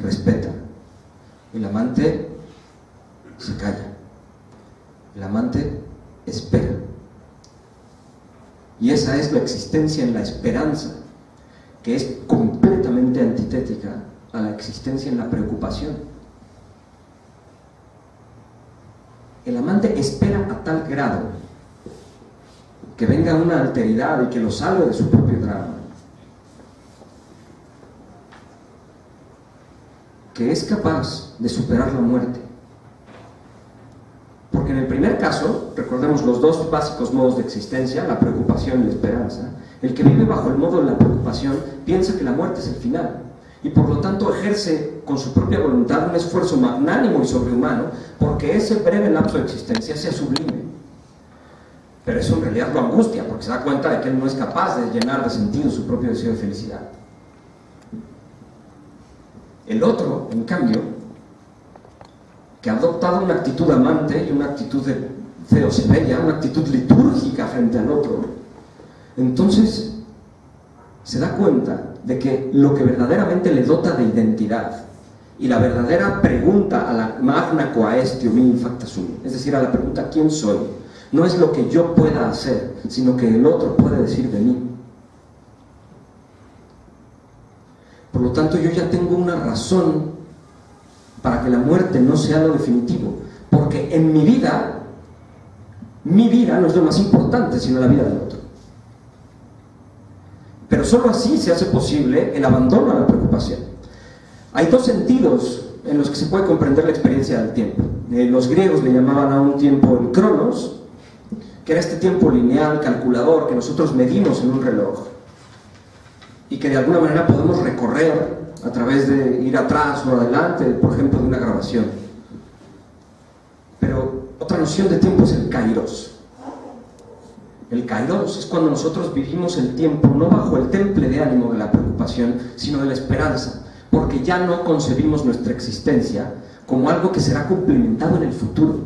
respeta. El amante se calla. El amante espera. Y esa es la existencia en la esperanza, que es completamente antitética a la existencia en la preocupación. El amante espera a tal grado que venga una alteridad y que lo salve de su propio drama, que es capaz de superar la muerte. Porque en el primer caso, recordemos los dos básicos modos de existencia, la preocupación y la esperanza. El que vive bajo el modo de la preocupación piensa que la muerte es el final y por lo tanto ejerce con su propia voluntad un esfuerzo magnánimo y sobrehumano porque ese breve lapso de existencia sea sublime. Pero eso en realidad lo angustia porque se da cuenta de que él no es capaz de llenar de sentido su propio deseo de felicidad. El otro, en cambio, que ha adoptado una actitud amante y una actitud de theosebeia, una actitud litúrgica frente al otro, entonces se da cuenta de que lo que verdaderamente le dota de identidad y la verdadera pregunta a la magna quaestio mi facta sum, es decir, a la pregunta ¿quién soy?, no es lo que yo pueda hacer, sino que el otro puede decir de mí. Por lo tanto, yo ya tengo una razón para que la muerte no sea lo definitivo, porque en mi vida no es lo más importante, sino la vida del otro. Pero solo así se hace posible el abandono a la preocupación. Hay dos sentidos en los que se puede comprender la experiencia del tiempo. Los griegos le llamaban a un tiempo el cronos, que era este tiempo lineal, calculador, que nosotros medimos en un reloj y que de alguna manera podemos recorrer a través de ir atrás o adelante, por ejemplo, de una grabación. Pero otra noción de tiempo es el kairos. El kairos es cuando nosotros vivimos el tiempo no bajo el temple de ánimo de la preocupación, sino de la esperanza, porque ya no concebimos nuestra existencia como algo que será complementado en el futuro,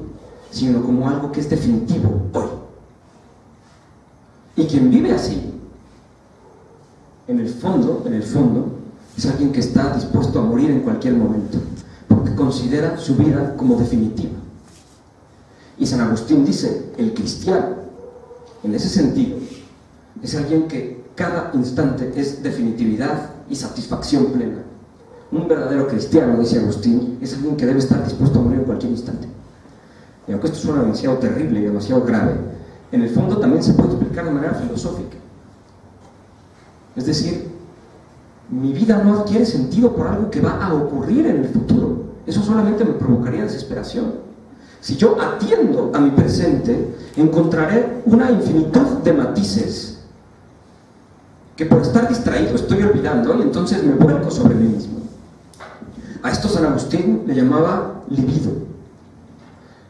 sino como algo que es definitivo hoy. Y quien vive así, en el fondo, es alguien que está dispuesto a morir en cualquier momento, porque considera su vida como definitiva. Y San Agustín dice, el cristiano, en ese sentido, es alguien que cada instante es definitividad y satisfacción plena. Un verdadero cristiano, dice Agustín, es alguien que debe estar dispuesto a morir en cualquier instante. Y aunque esto suena demasiado terrible y demasiado grave, en el fondo también se puede explicar de manera filosófica. Es decir, mi vida no adquiere sentido por algo que va a ocurrir en el futuro. Eso solamente me provocaría desesperación. Si yo atiendo a mi presente, encontraré una infinitud de matices que por estar distraído estoy olvidando y entonces me vuelco sobre mí mismo. A esto San Agustín le llamaba libido.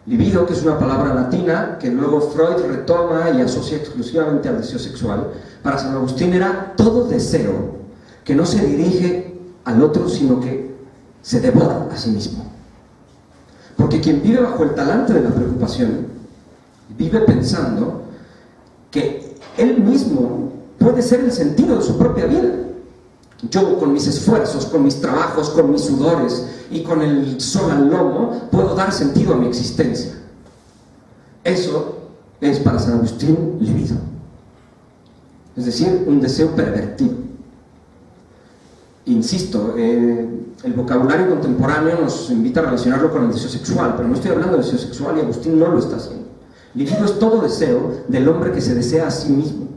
Libido, que es una palabra latina que luego Freud retoma y asocia exclusivamente al deseo sexual. Para San Agustín era todo deseo que no se dirige al otro, sino que se devora a sí mismo. Porque quien vive bajo el talante de la preocupación, vive pensando que él mismo puede ser el sentido de su propia vida. Yo, con mis esfuerzos, con mis trabajos, con mis sudores y con el sol al lomo, puedo dar sentido a mi existencia. Eso es para San Agustín libido. Es decir, un deseo pervertido. insisto, el vocabulario contemporáneo nos invita a relacionarlo con el deseo sexual, pero no estoy hablando de deseo sexual y Agustín no lo está haciendo. Libido es todo deseo del hombre que se desea a sí mismo.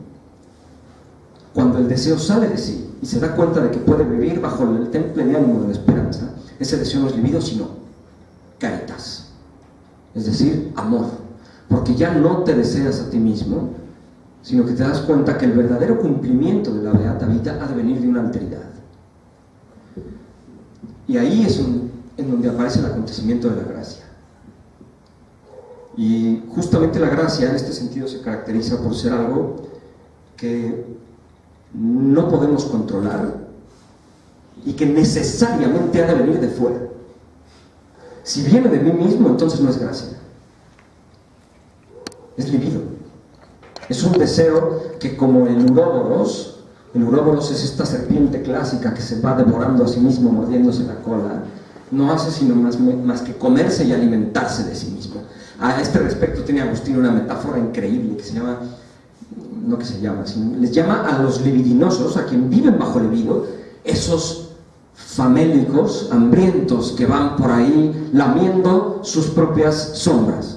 Cuando el deseo sale de sí y se da cuenta de que puede vivir bajo el temple de ánimo de la esperanza, ese deseo no es libido, sino caritas, es decir, amor, porque ya no te deseas a ti mismo, sino que te das cuenta que el verdadero cumplimiento de la beata vida ha de venir de una alteridad. Y ahí es en donde aparece el acontecimiento de la gracia. Y justamente la gracia en este sentido se caracteriza por ser algo que no podemos controlar y que necesariamente ha de venir de fuera. Si viene de mí mismo, entonces no es gracia, es libido. Es un deseo que, como el uróboros es esta serpiente clásica que se va devorando a sí mismo, mordiéndose la cola, no hace sino más que comerse y alimentarse de sí mismo. A este respecto tiene Agustín una metáfora increíble que se llama, no que se llama, sino les llama a los libidinosos, a quien viven bajo libido, esos famélicos, hambrientos que van por ahí lamiendo sus propias sombras.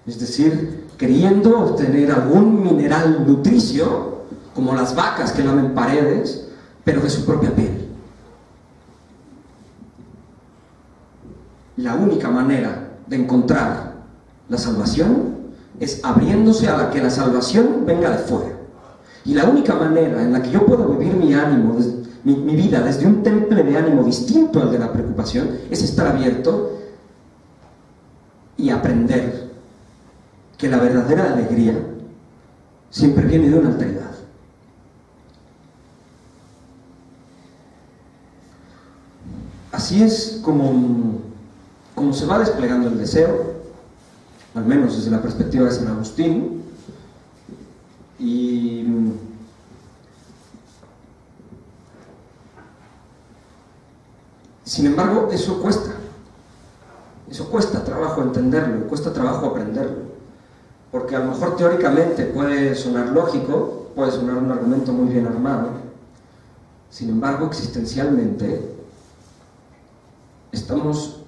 Es decir, queriendo obtener algún mineral nutricio, como las vacas que lamen paredes, pero de su propia piel. La única manera de encontrar la salvación es abriéndose a la que la salvación venga de fuera. Y la única manera en la que yo puedo vivir mi ánimo, mi vida desde un temple de ánimo distinto al de la preocupación, es estar abierto y aprender que la verdadera alegría siempre viene de una alteridad. Así es como se va desplegando el deseo, al menos desde la perspectiva de San Agustín, y sin embargo eso cuesta trabajo entenderlo, cuesta trabajo aprenderlo. Porque a lo mejor teóricamente puede sonar lógico, puede sonar un argumento muy bien armado, sin embargo existencialmente estamos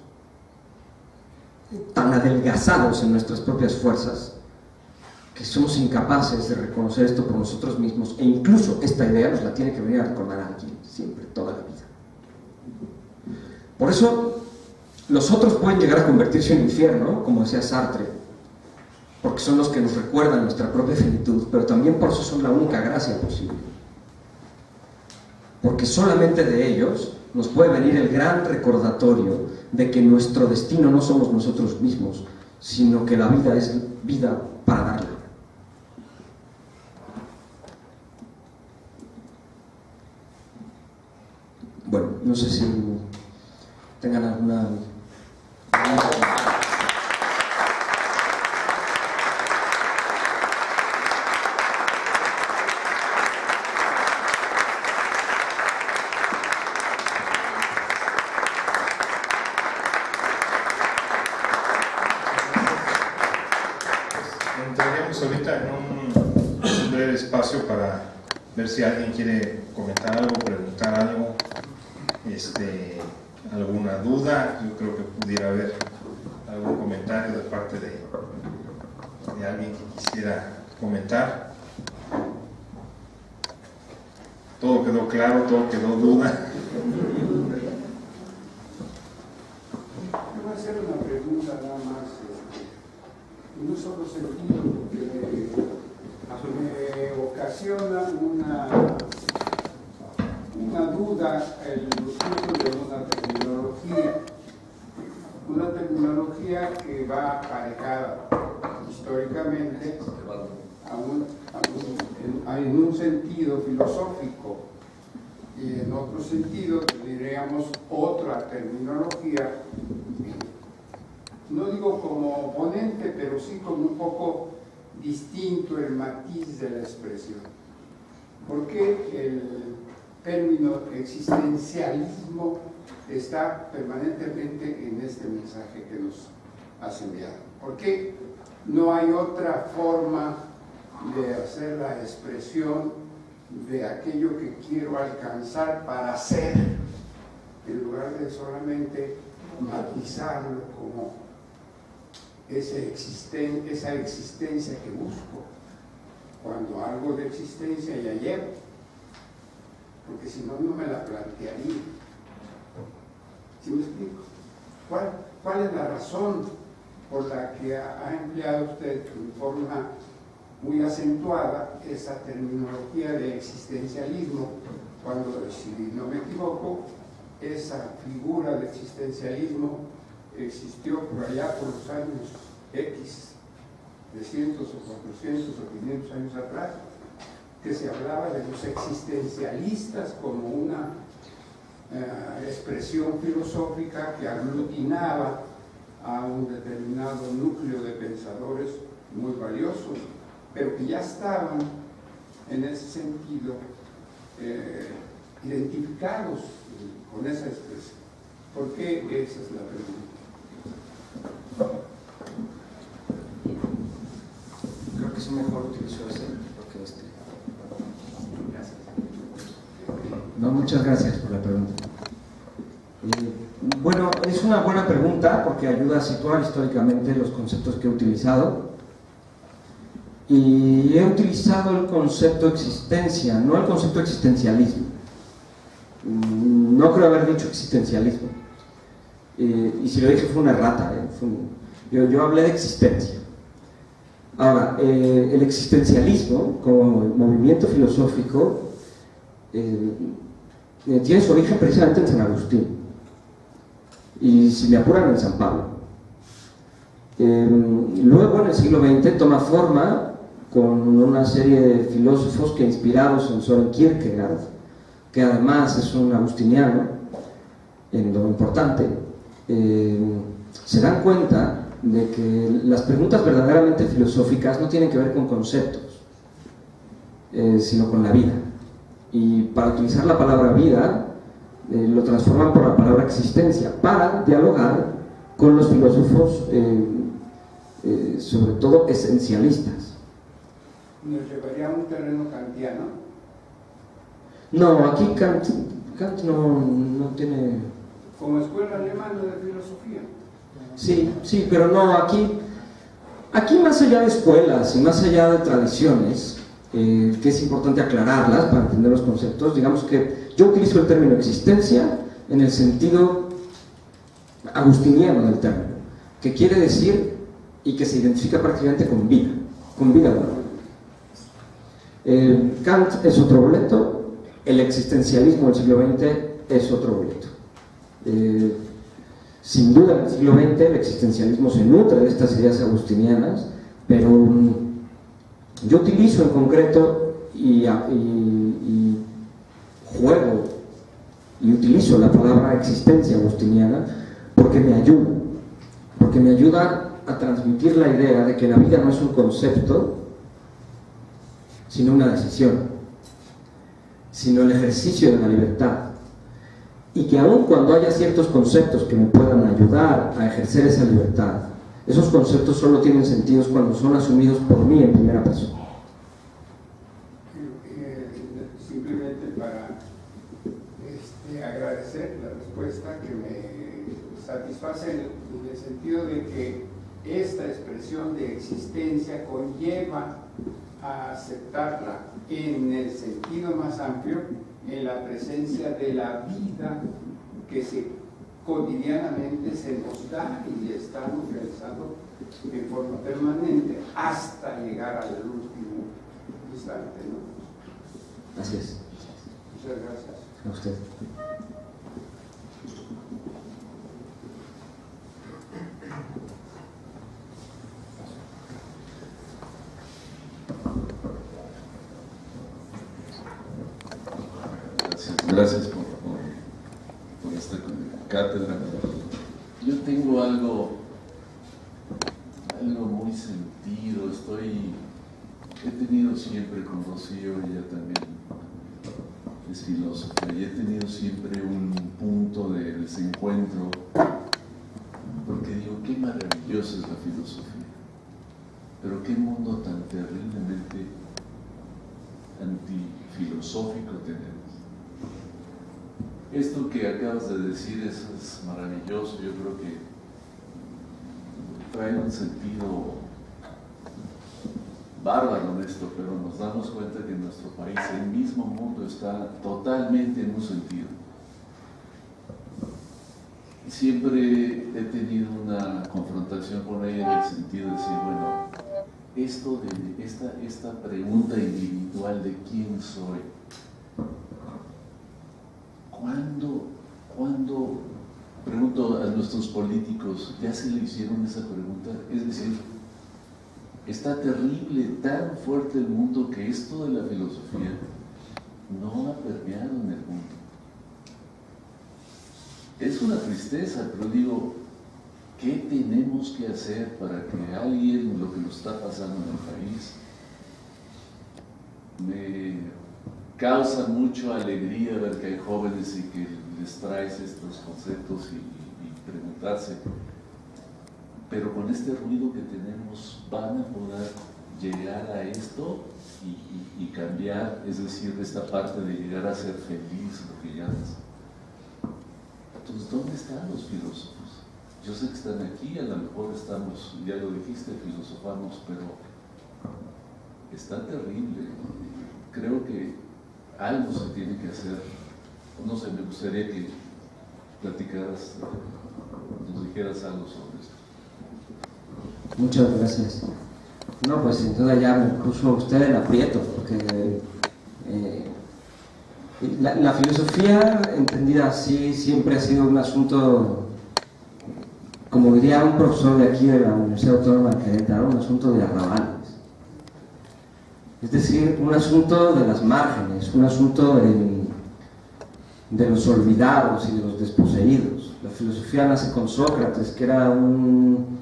tan adelgazados en nuestras propias fuerzas que somos incapaces de reconocer esto por nosotros mismos, e incluso esta idea nos la tiene que venir a recordar a alguien, siempre, toda la vida. Por eso los otros pueden llegar a convertirse en infierno, como decía Sartre, porque son los que nos recuerdan nuestra propia finitud, pero también por eso son la única gracia posible. Porque solamente de ellos nos puede venir el gran recordatorio de que nuestro destino no somos nosotros mismos, sino que la vida es vida para darla. Bueno, no sé si tengan alguna... Entraremos ahorita en un breve espacio para ver si alguien quiere comentar algo, preguntar algo, alguna duda. Yo creo que pudiera haber algún comentario de parte de alguien que quisiera comentar. Todo quedó claro, todo quedó duda. Yo voy a hacer una pregunta nada más, en un solo sentido, porque me ocasiona una duda el uso de una terminología que va aparejada históricamente en un sentido filosófico, y en otro sentido diríamos otra terminología, no digo como oponente, pero sí como un poco distinto el matiz de la expresión. ¿Por qué el término existencialismo está permanentemente en este mensaje que nos has enviado? ¿Por qué no hay otra forma de hacer la expresión de aquello que quiero alcanzar para ser, en lugar de solamente matizarlo como esa existencia que busco, cuando algo de existencia ya llevo, porque si no, no me la plantearía. ¿Sí me explico? ¿Cuál es la razón por la que ha empleado usted en forma muy acentuada esa terminología de existencialismo, cuando, si no me equivoco, esa figura de existencialismo existió por allá por los años X, 300 o 400 o 500 años atrás, que se hablaba de los existencialistas como una expresión filosófica que aglutinaba a un determinado núcleo de pensadores muy valiosos, pero que ya estaban en ese sentido identificados con esa expresión. ¿Por qué? Esa es la pregunta. Creo que es mejor utilizar ese porque este. Gracias. No, muchas gracias por la pregunta. Bueno, es una buena pregunta porque ayuda a situar históricamente los conceptos que he utilizado. Y he utilizado el concepto existencia, no el concepto existencialismo. No creo haber dicho existencialismo. Y si lo dije fue una errata. Yo hablé de existencia. Ahora, el existencialismo como movimiento filosófico tiene su origen precisamente en San Agustín. Y si me apuran, en San Pablo. Luego, en el siglo XX, toma forma con una serie de filósofos que, inspirados en Søren Kierkegaard, que además es un agustiniano, en lo importante, se dan cuenta de que las preguntas verdaderamente filosóficas no tienen que ver con conceptos, sino con la vida. Y para utilizar la palabra vida, lo transforman por la palabra existencia, para dialogar con los filósofos, sobre todo esencialistas. ¿Nos llevaría a un terreno kantiano? No, aquí Kant no tiene... Como escuela alemana de filosofía. Sí, pero no, aquí más allá de escuelas y más allá de tradiciones, que es importante aclararlas para entender los conceptos, digamos que yo utilizo el término existencia en el sentido agustiniano del término, que quiere decir y que se identifica prácticamente con vida humana. Kant es otro boleto, el existencialismo del siglo XX es otro boleto. Sin duda en el siglo XX el existencialismo se nutre de estas ideas agustinianas, pero yo utilizo en concreto y juego y utilizo la palabra existencia agustiniana porque me ayuda a transmitir la idea de que la vida no es un concepto, sino una decisión, sino el ejercicio de la libertad, y que aun cuando haya ciertos conceptos que me puedan ayudar a ejercer esa libertad, esos conceptos solo tienen sentido cuando son asumidos por mí en primera persona. Simplemente para agradecer la respuesta que me satisface en el sentido de que esta expresión de existencia conlleva a aceptarla en el sentido más amplio, en la presencia de la vida que cotidianamente se nos da y estamos realizando en forma permanente hasta llegar al último instante, ¿no? Así es. Muchas gracias. A usted. Gracias por esta cátedra. Yo tengo algo muy sentido. He tenido siempre con Rocío, ella también es filósofa, y he tenido siempre un punto de desencuentro, porque digo, qué maravillosa es la filosofía. pero qué mundo tan terriblemente antifilosófico tenemos. Esto que acabas de decir es maravilloso. Yo creo que trae un sentido bárbaro en esto, pero nos damos cuenta que en nuestro país el mismo mundo está totalmente en un sentido. Siempre he tenido una confrontación con ella en el sentido de decir, bueno, esto de esta pregunta individual de quién soy, ¿cuándo, pregunto a nuestros políticos, ya se le hicieron esa pregunta? Es decir, está terrible, tan fuerte el mundo que esto de la filosofía no ha permeado en el mundo. Es una tristeza, pero digo, ¿qué tenemos que hacer para que alguien, lo que nos está pasando en el país, me causa mucha alegría ver que hay jóvenes y que les traes estos conceptos y preguntarse, pero con este ruido que tenemos, ¿van a poder llegar a esto y cambiar? Es decir, esta parte de llegar a ser feliz, lo que llamas. Entonces, ¿dónde están los filósofos? Yo sé que están aquí, a lo mejor estamos, ya lo dijiste, filosofamos, pero está terrible. Creo que algo se tiene que hacer. No sé, me gustaría que platicaras, nos dijeras algo sobre esto. Muchas gracias. No, pues sin duda ya me puso usted en aprieto, porque la filosofía entendida así siempre ha sido un asunto, como diría un profesor de aquí de la Universidad Autónoma de Querétaro, un asunto de arrabales. Es decir, un asunto de las márgenes, un asunto de los olvidados y de los desposeídos. La filosofía nace con Sócrates, que era un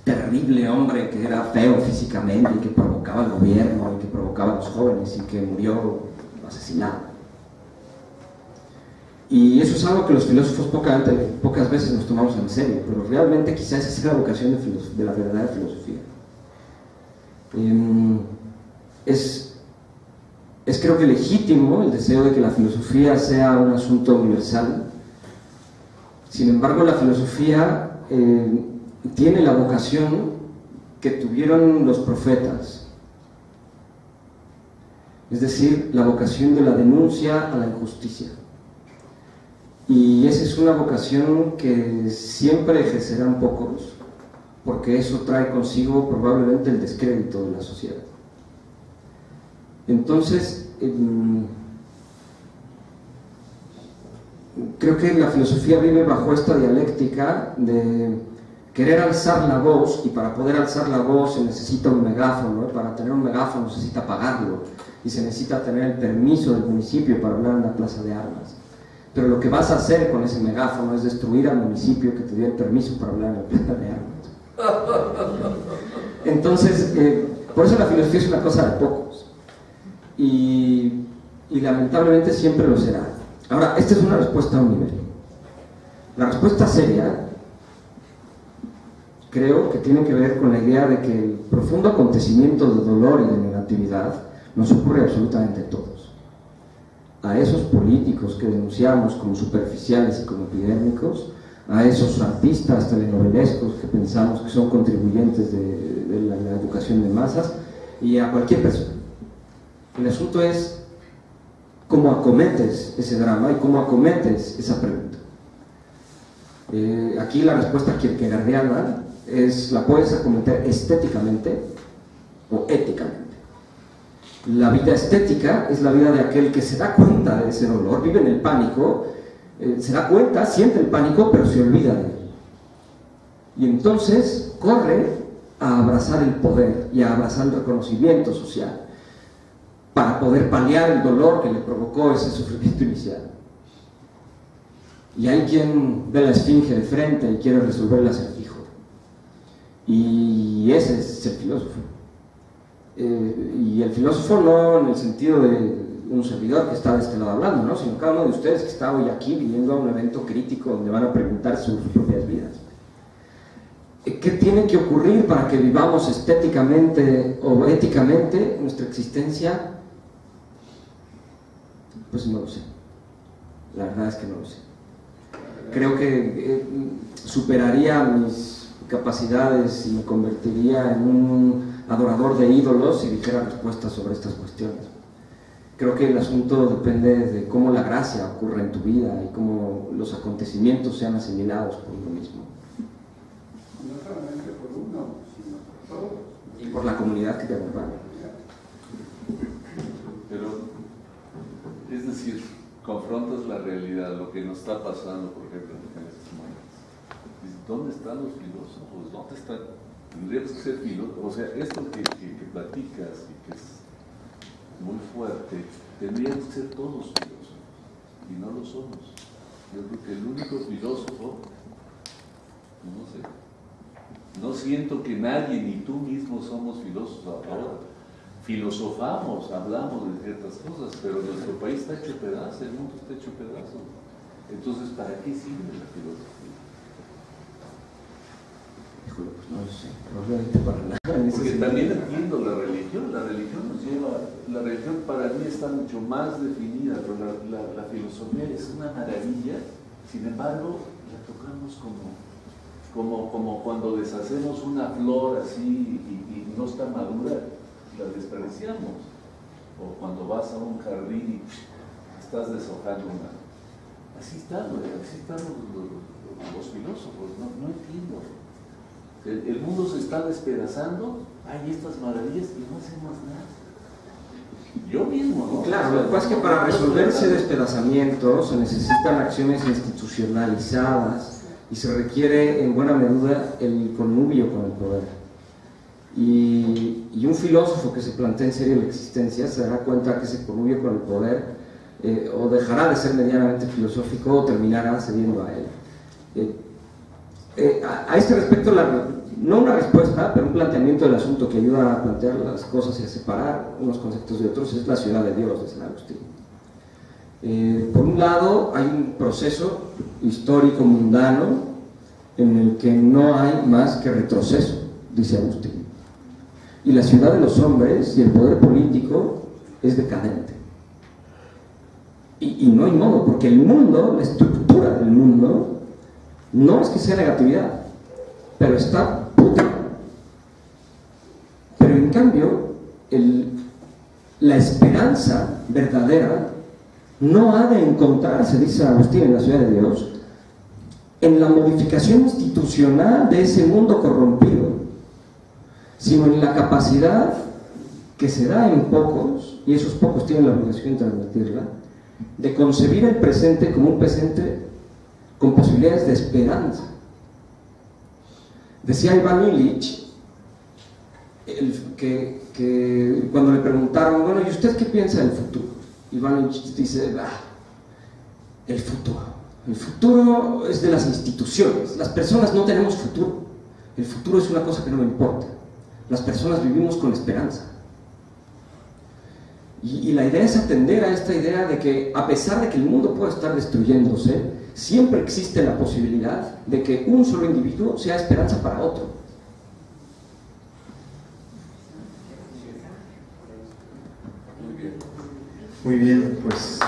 terrible hombre, que era feo físicamente y que provocaba el gobierno y que provocaba a los jóvenes y que murió asesinado. Y eso es algo que los filósofos pocas veces nos tomamos en serio, pero realmente quizás esa es la vocación de la verdadera filosofía. Es creo que legítimo el deseo de que la filosofía sea un asunto universal. Sin embargo, la filosofía tiene la vocación que tuvieron los profetas, es decir, la vocación de la denuncia a la injusticia. Y esa es una vocación que siempre ejercerán pocos, porque eso trae consigo probablemente el descrédito de la sociedad. Entonces, creo que la filosofía vive bajo esta dialéctica de querer alzar la voz, y para poder alzar la voz se necesita un megáfono, para tener un megáfono se necesita pagarlo, y se necesita tener el permiso del municipio para hablar en la plaza de armas. Pero lo que vas a hacer con ese megáfono es destruir al municipio que te dio el permiso para hablar en la plaza de armas. Entonces, por eso la filosofía es una cosa de pocos. Y lamentablemente siempre lo será. Ahora, esta es una respuesta a un nivel. La respuesta seria, creo que tiene que ver con la idea de que el profundo acontecimiento de dolor y de negatividad nos ocurre absolutamente a todos. A esos políticos que denunciamos como superficiales y como epidémicos, a esos artistas telenovelescos que pensamos que son contribuyentes de la educación de masas, y a cualquier persona. El asunto es cómo acometes ese drama y cómo acometes esa pregunta. Aquí la respuesta kierkegaardiana la puedes acometer estéticamente o éticamente. La vida estética es la vida de aquel que se da cuenta de ese dolor, vive en el pánico, se da cuenta, siente el pánico, pero se olvida de él. Y entonces corre a abrazar el poder y a abrazar el reconocimiento social para poder paliar el dolor que le provocó ese sufrimiento inicial. Y hay quien ve la esfinge de frente y quiere resolver el acertijo. Y ese es el filósofo. Y el filósofo no en el sentido de un servidor que está de este lado hablando, ¿no? Sino cada uno de ustedes que está hoy aquí viniendo a un evento crítico donde van a preguntar sus propias vidas. ¿Qué tiene que ocurrir para que vivamos estéticamente o éticamente nuestra existencia? Pues no lo sé. La verdad es que no lo sé. Creo que superaría mis capacidades y me convertiría en un adorador de ídolos si dijera respuestas sobre estas cuestiones. Creo que el asunto depende de cómo la gracia ocurre en tu vida y cómo los acontecimientos sean asimilados por uno mismo. No solamente por uno, sino por todos. Y por la comunidad que te acompaña. Pero, es decir, confrontas la realidad, lo que nos está pasando, por ejemplo, en estos momentos. ¿Dónde están los filósofos? ¿Dónde están? Tendríamos que ser filósofos. O sea, esto que platicas y que es muy fuerte, tendríamos que ser todos filósofos, y no lo somos. Yo creo que el único filósofo, no sé, no siento que nadie, ni tú mismo, somos filósofos ahora. Filosofamos, hablamos de ciertas cosas, pero nuestro país está hecho pedazos, el mundo está hecho pedazos. Entonces, ¿para qué sirve la filosofía? Híjole, pues no lo sé, probablemente para nada. Porque también entiendo la religión nos lleva, la religión para mí está mucho más definida, pero la filosofía es una maravilla, sin embargo, la tocamos como cuando deshacemos una flor así y no está madura, la despreciamos. O cuando vas a un jardín y estás deshojando una. Así están los filósofos, no entiendo. El mundo se está despedazando, hay estas maravillas y no hacemos nada. Yo mismo, ¿no? Claro, lo que pasa es que para resolver ese despedazamiento se necesitan acciones institucionalizadas y se requiere en buena medida el connubio con el poder. Y un filósofo que se plantea en serio la existencia se dará cuenta que ese connubio con el poder o dejará de ser medianamente filosófico o terminará cediendo a él. A este respecto, no una respuesta, pero un planteamiento del asunto que ayuda a plantear las cosas y a separar unos conceptos de otros es la ciudad de Dios de San Agustín. Por un lado, hay un proceso histórico mundano en el que no hay más que retroceso, dice Agustín. Y la ciudad de los hombres y el poder político es decadente. Y no hay modo, porque el mundo, la estructura del mundo, no es que sea negatividad, pero está puta. Pero en cambio, la esperanza verdadera no ha de encontrarse, dice Agustín en la ciudad de Dios, en la modificación institucional de ese mundo corrompido, sino en la capacidad que se da en pocos, y esos pocos tienen la obligación de transmitirla, de concebir el presente como un presente con posibilidades de esperanza. Decía Iván Illich que cuando le preguntaron, bueno, ¿y usted qué piensa del futuro? Iván Illich dice, el futuro es de las instituciones, las personas no tenemos futuro, el futuro es una cosa que no me importa, las personas vivimos con esperanza. Y la idea es atender a esta idea de que a pesar de que el mundo pueda estar destruyéndose, siempre existe la posibilidad de que un solo individuo sea esperanza para otro. Muy bien, pues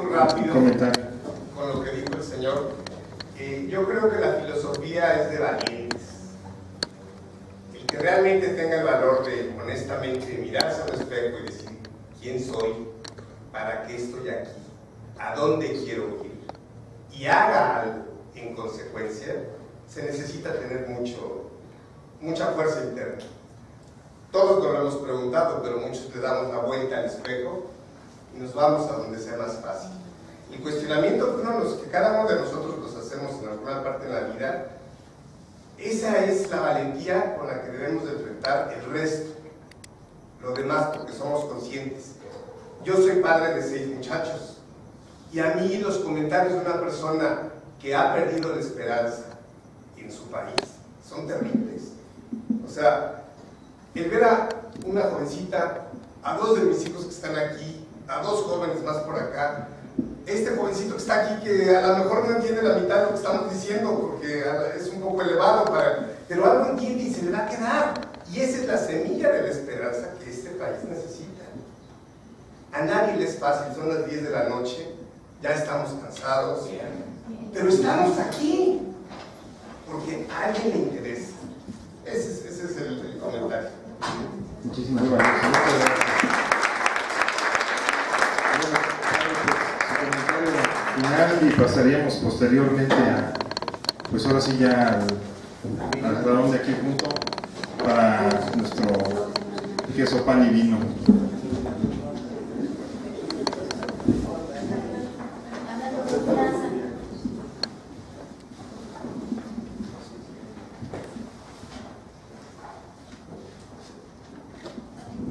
muy rápido comentario. con lo que dijo el señor. Yo creo que la filosofía es de valientes. El que realmente tenga el valor de honestamente mirarse al espejo y decir quién soy, para qué estoy aquí, a dónde quiero ir, y haga algo en consecuencia, se necesita tener mucha fuerza interna. Todos nos lo hemos preguntado, pero muchos le damos la vuelta al espejo y nos vamos a donde sea más fácil. El cuestionamiento que cada uno de nosotros los hacemos en alguna parte de la vida, esa es la valentía con la que debemos de enfrentar el resto, lo demás, porque somos conscientes. Yo soy padre de 6 muchachos y a mí los comentarios de una persona que ha perdido la esperanza en su país son terribles. O sea, el ver a una jovencita, a 2 de mis hijos que están aquí, a 2 jóvenes más por acá, este jovencito que está aquí, que a lo mejor no entiende la mitad de lo que estamos diciendo, porque es un poco elevado para él, pero algo entiende y se le va a quedar. Y esa es la semilla de la esperanza que este país necesita. A nadie le es fácil, son las 10 de la noche, ya estamos cansados, pero estamos aquí, porque a alguien le interesa. Ese es el comentario. Muchísimas gracias. Final y pasaríamos posteriormente a, pues ahora sí ya al salón de aquí junto para nuestro queso, pan y vino.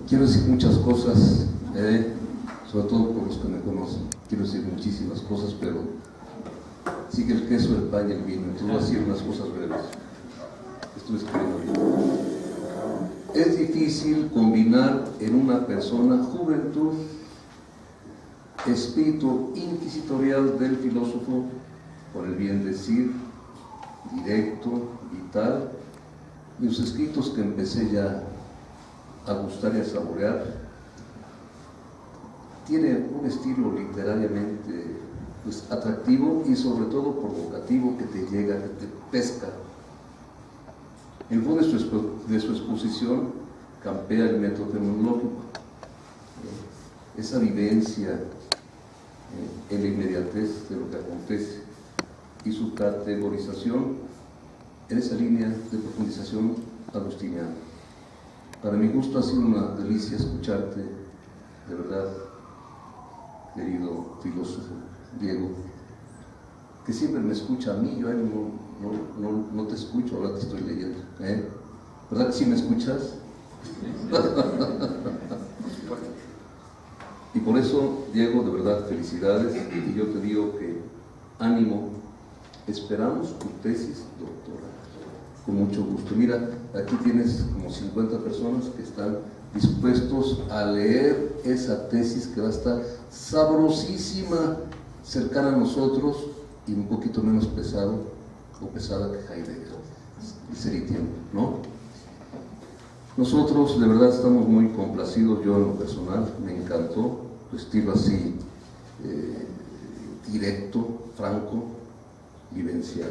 Quiero decir muchas cosas, sobre todo por los que me conocen. Quiero decir muchísimas cosas, pero sigue el queso, el pan y el vino. Entonces voy a decir unas cosas breves. Estuve escribiendo bien. Es difícil combinar en una persona juventud, espíritu inquisitorial del filósofo, por el bien decir, directo, vital, y los escritos que empecé ya a gustar y a saborear. Tiene un estilo literariamente pues, atractivo y sobre todo provocativo, que te llega, que te pesca. En el fondo de su exposición campea el método fenomenológico, esa vivencia en la inmediatez de lo que acontece, y su categorización en esa línea de profundización agustiniana. Para mi gusto ha sido una delicia escucharte, de verdad, querido filósofo Diego, que siempre me escucha a mí. Yo a él no te escucho, ahora te estoy leyendo. ¿Verdad que sí me escuchas? Y por eso, Diego, de verdad, felicidades, y yo te digo que ánimo, esperamos tu tesis doctoral. Con mucho gusto. Mira, aquí tienes como 50 personas que están dispuestos a leer esa tesis, que va a estar sabrosísima, cercana a nosotros y un poquito menos pesado o pesada que Heidegger. Y sería tiempo, ¿no? Nosotros de verdad estamos muy complacidos. Yo en lo personal me encantó tu estilo así directo, franco, vivencial.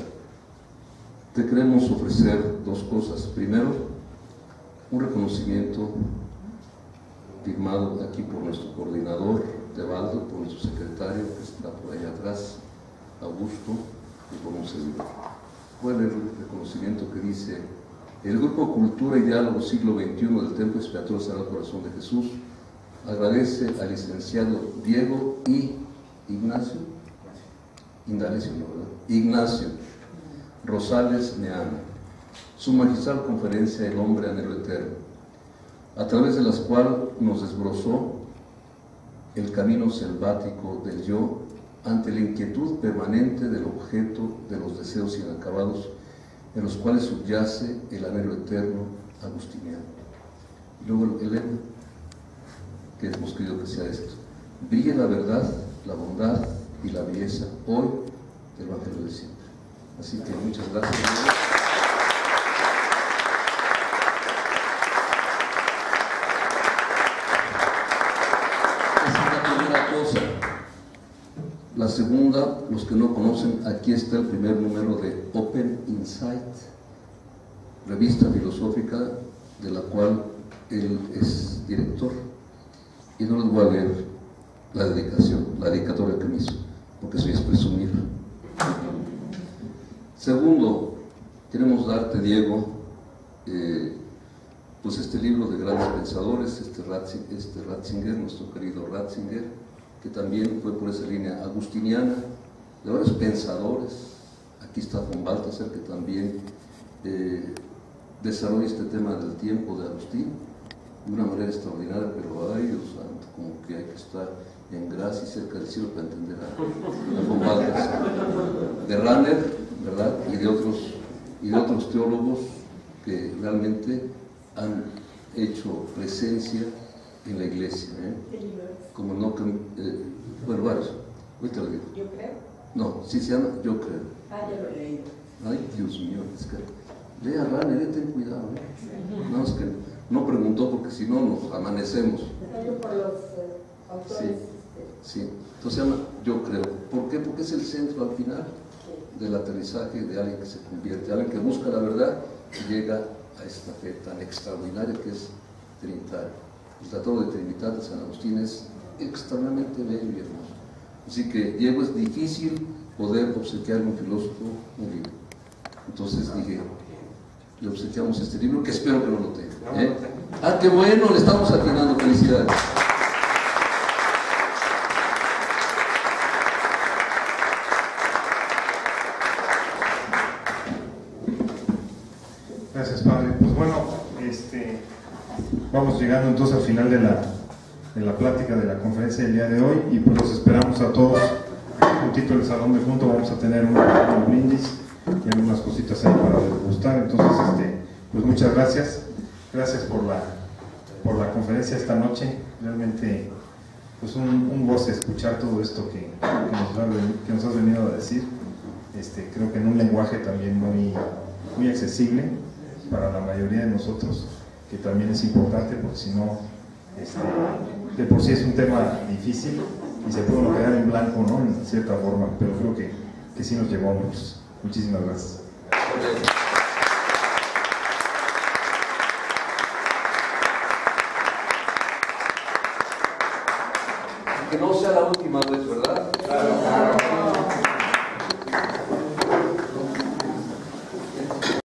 Te queremos ofrecer dos cosas. Primero, un reconocimiento firmado aquí por nuestro coordinador de Baldo, por nuestro secretario que está por ahí atrás, Augusto, y por un servidor. Voy a leer el reconocimiento que dice: el Grupo Cultura y Diálogo Siglo XXI del Templo Expiatorio Sagrado Corazón de Jesús agradece al licenciado Diego y Ignacio Rosales Neana su magistral conferencia El hombre anhelo eterno, a través de las cuales nos desbrozó el camino selvático del yo ante la inquietud permanente del objeto de los deseos inacabados, en los cuales subyace el anhelo eterno agustiniano. Y luego el lema que hemos querido que sea esto: brille la verdad, la bondad y la belleza hoy del Evangelio de siempre. Así que muchas gracias. Esa es la primera cosa. La segunda, los que no conocen, aquí está el primer número de Open Insight, revista filosófica de la cual él es director. Y no les voy a leer la dedicatoria que me hizo, porque eso es presumir. Segundo, queremos darte, Diego, pues este libro de grandes pensadores, este Ratzinger, nuestro querido Ratzinger, que también fue por esa línea agustiniana, de varios pensadores. Aquí está von Balthasar, que también desarrolla este tema del tiempo de Agustín de una manera extraordinaria, pero ay Dios santo, como que hay que estar en gracia y cerca del cielo para entender a von Balthasar. De Ranner, ¿verdad? Y de otros teólogos que realmente han hecho presencia en la iglesia, como no, bueno, varios. Ahorita lo digo. Yo creo. No, sí se llama Yo Creo. Ah, ya lo he leído. Ay, Dios mío, es que lea Rane, ten cuidado. No, es que no preguntó porque si no nos amanecemos. Yo por los autores. Sí, entonces se llama Yo Creo. ¿Por qué? Porque es el centro al final del aterrizaje de alguien que se convierte, alguien que busca la verdad y llega a esta fe tan extraordinaria que es trinitaria. El Tratado de Trinidad de San Agustín es extremadamente bello y hermoso. Así que, Diego, es difícil poder obsequiar a un filósofo un libro. Entonces dije, le obsequiamos este libro, que espero que no lo tenga. ¿Eh? Ah, qué bueno, le estamos atinando, felicidades. Gracias, padre. Pues bueno, vamos llegando entonces al final de la plática de la conferencia del día de hoy y pues los esperamos a todos juntito en el salón de junto. Vamos a tener un brindis y algunas cositas ahí para degustar. Entonces, pues muchas gracias. Gracias por la conferencia esta noche. Realmente, pues un goce escuchar todo esto que nos has venido a decir. Creo que en un lenguaje también muy accesible para la mayoría de nosotros, que también es importante, porque si no, de por sí es un tema difícil y se puede uno quedar en blanco, ¿no? En cierta forma, pero creo que sí nos llevó a muchos. Muchísimas gracias. Que no sea la última vez, ¿verdad? Claro.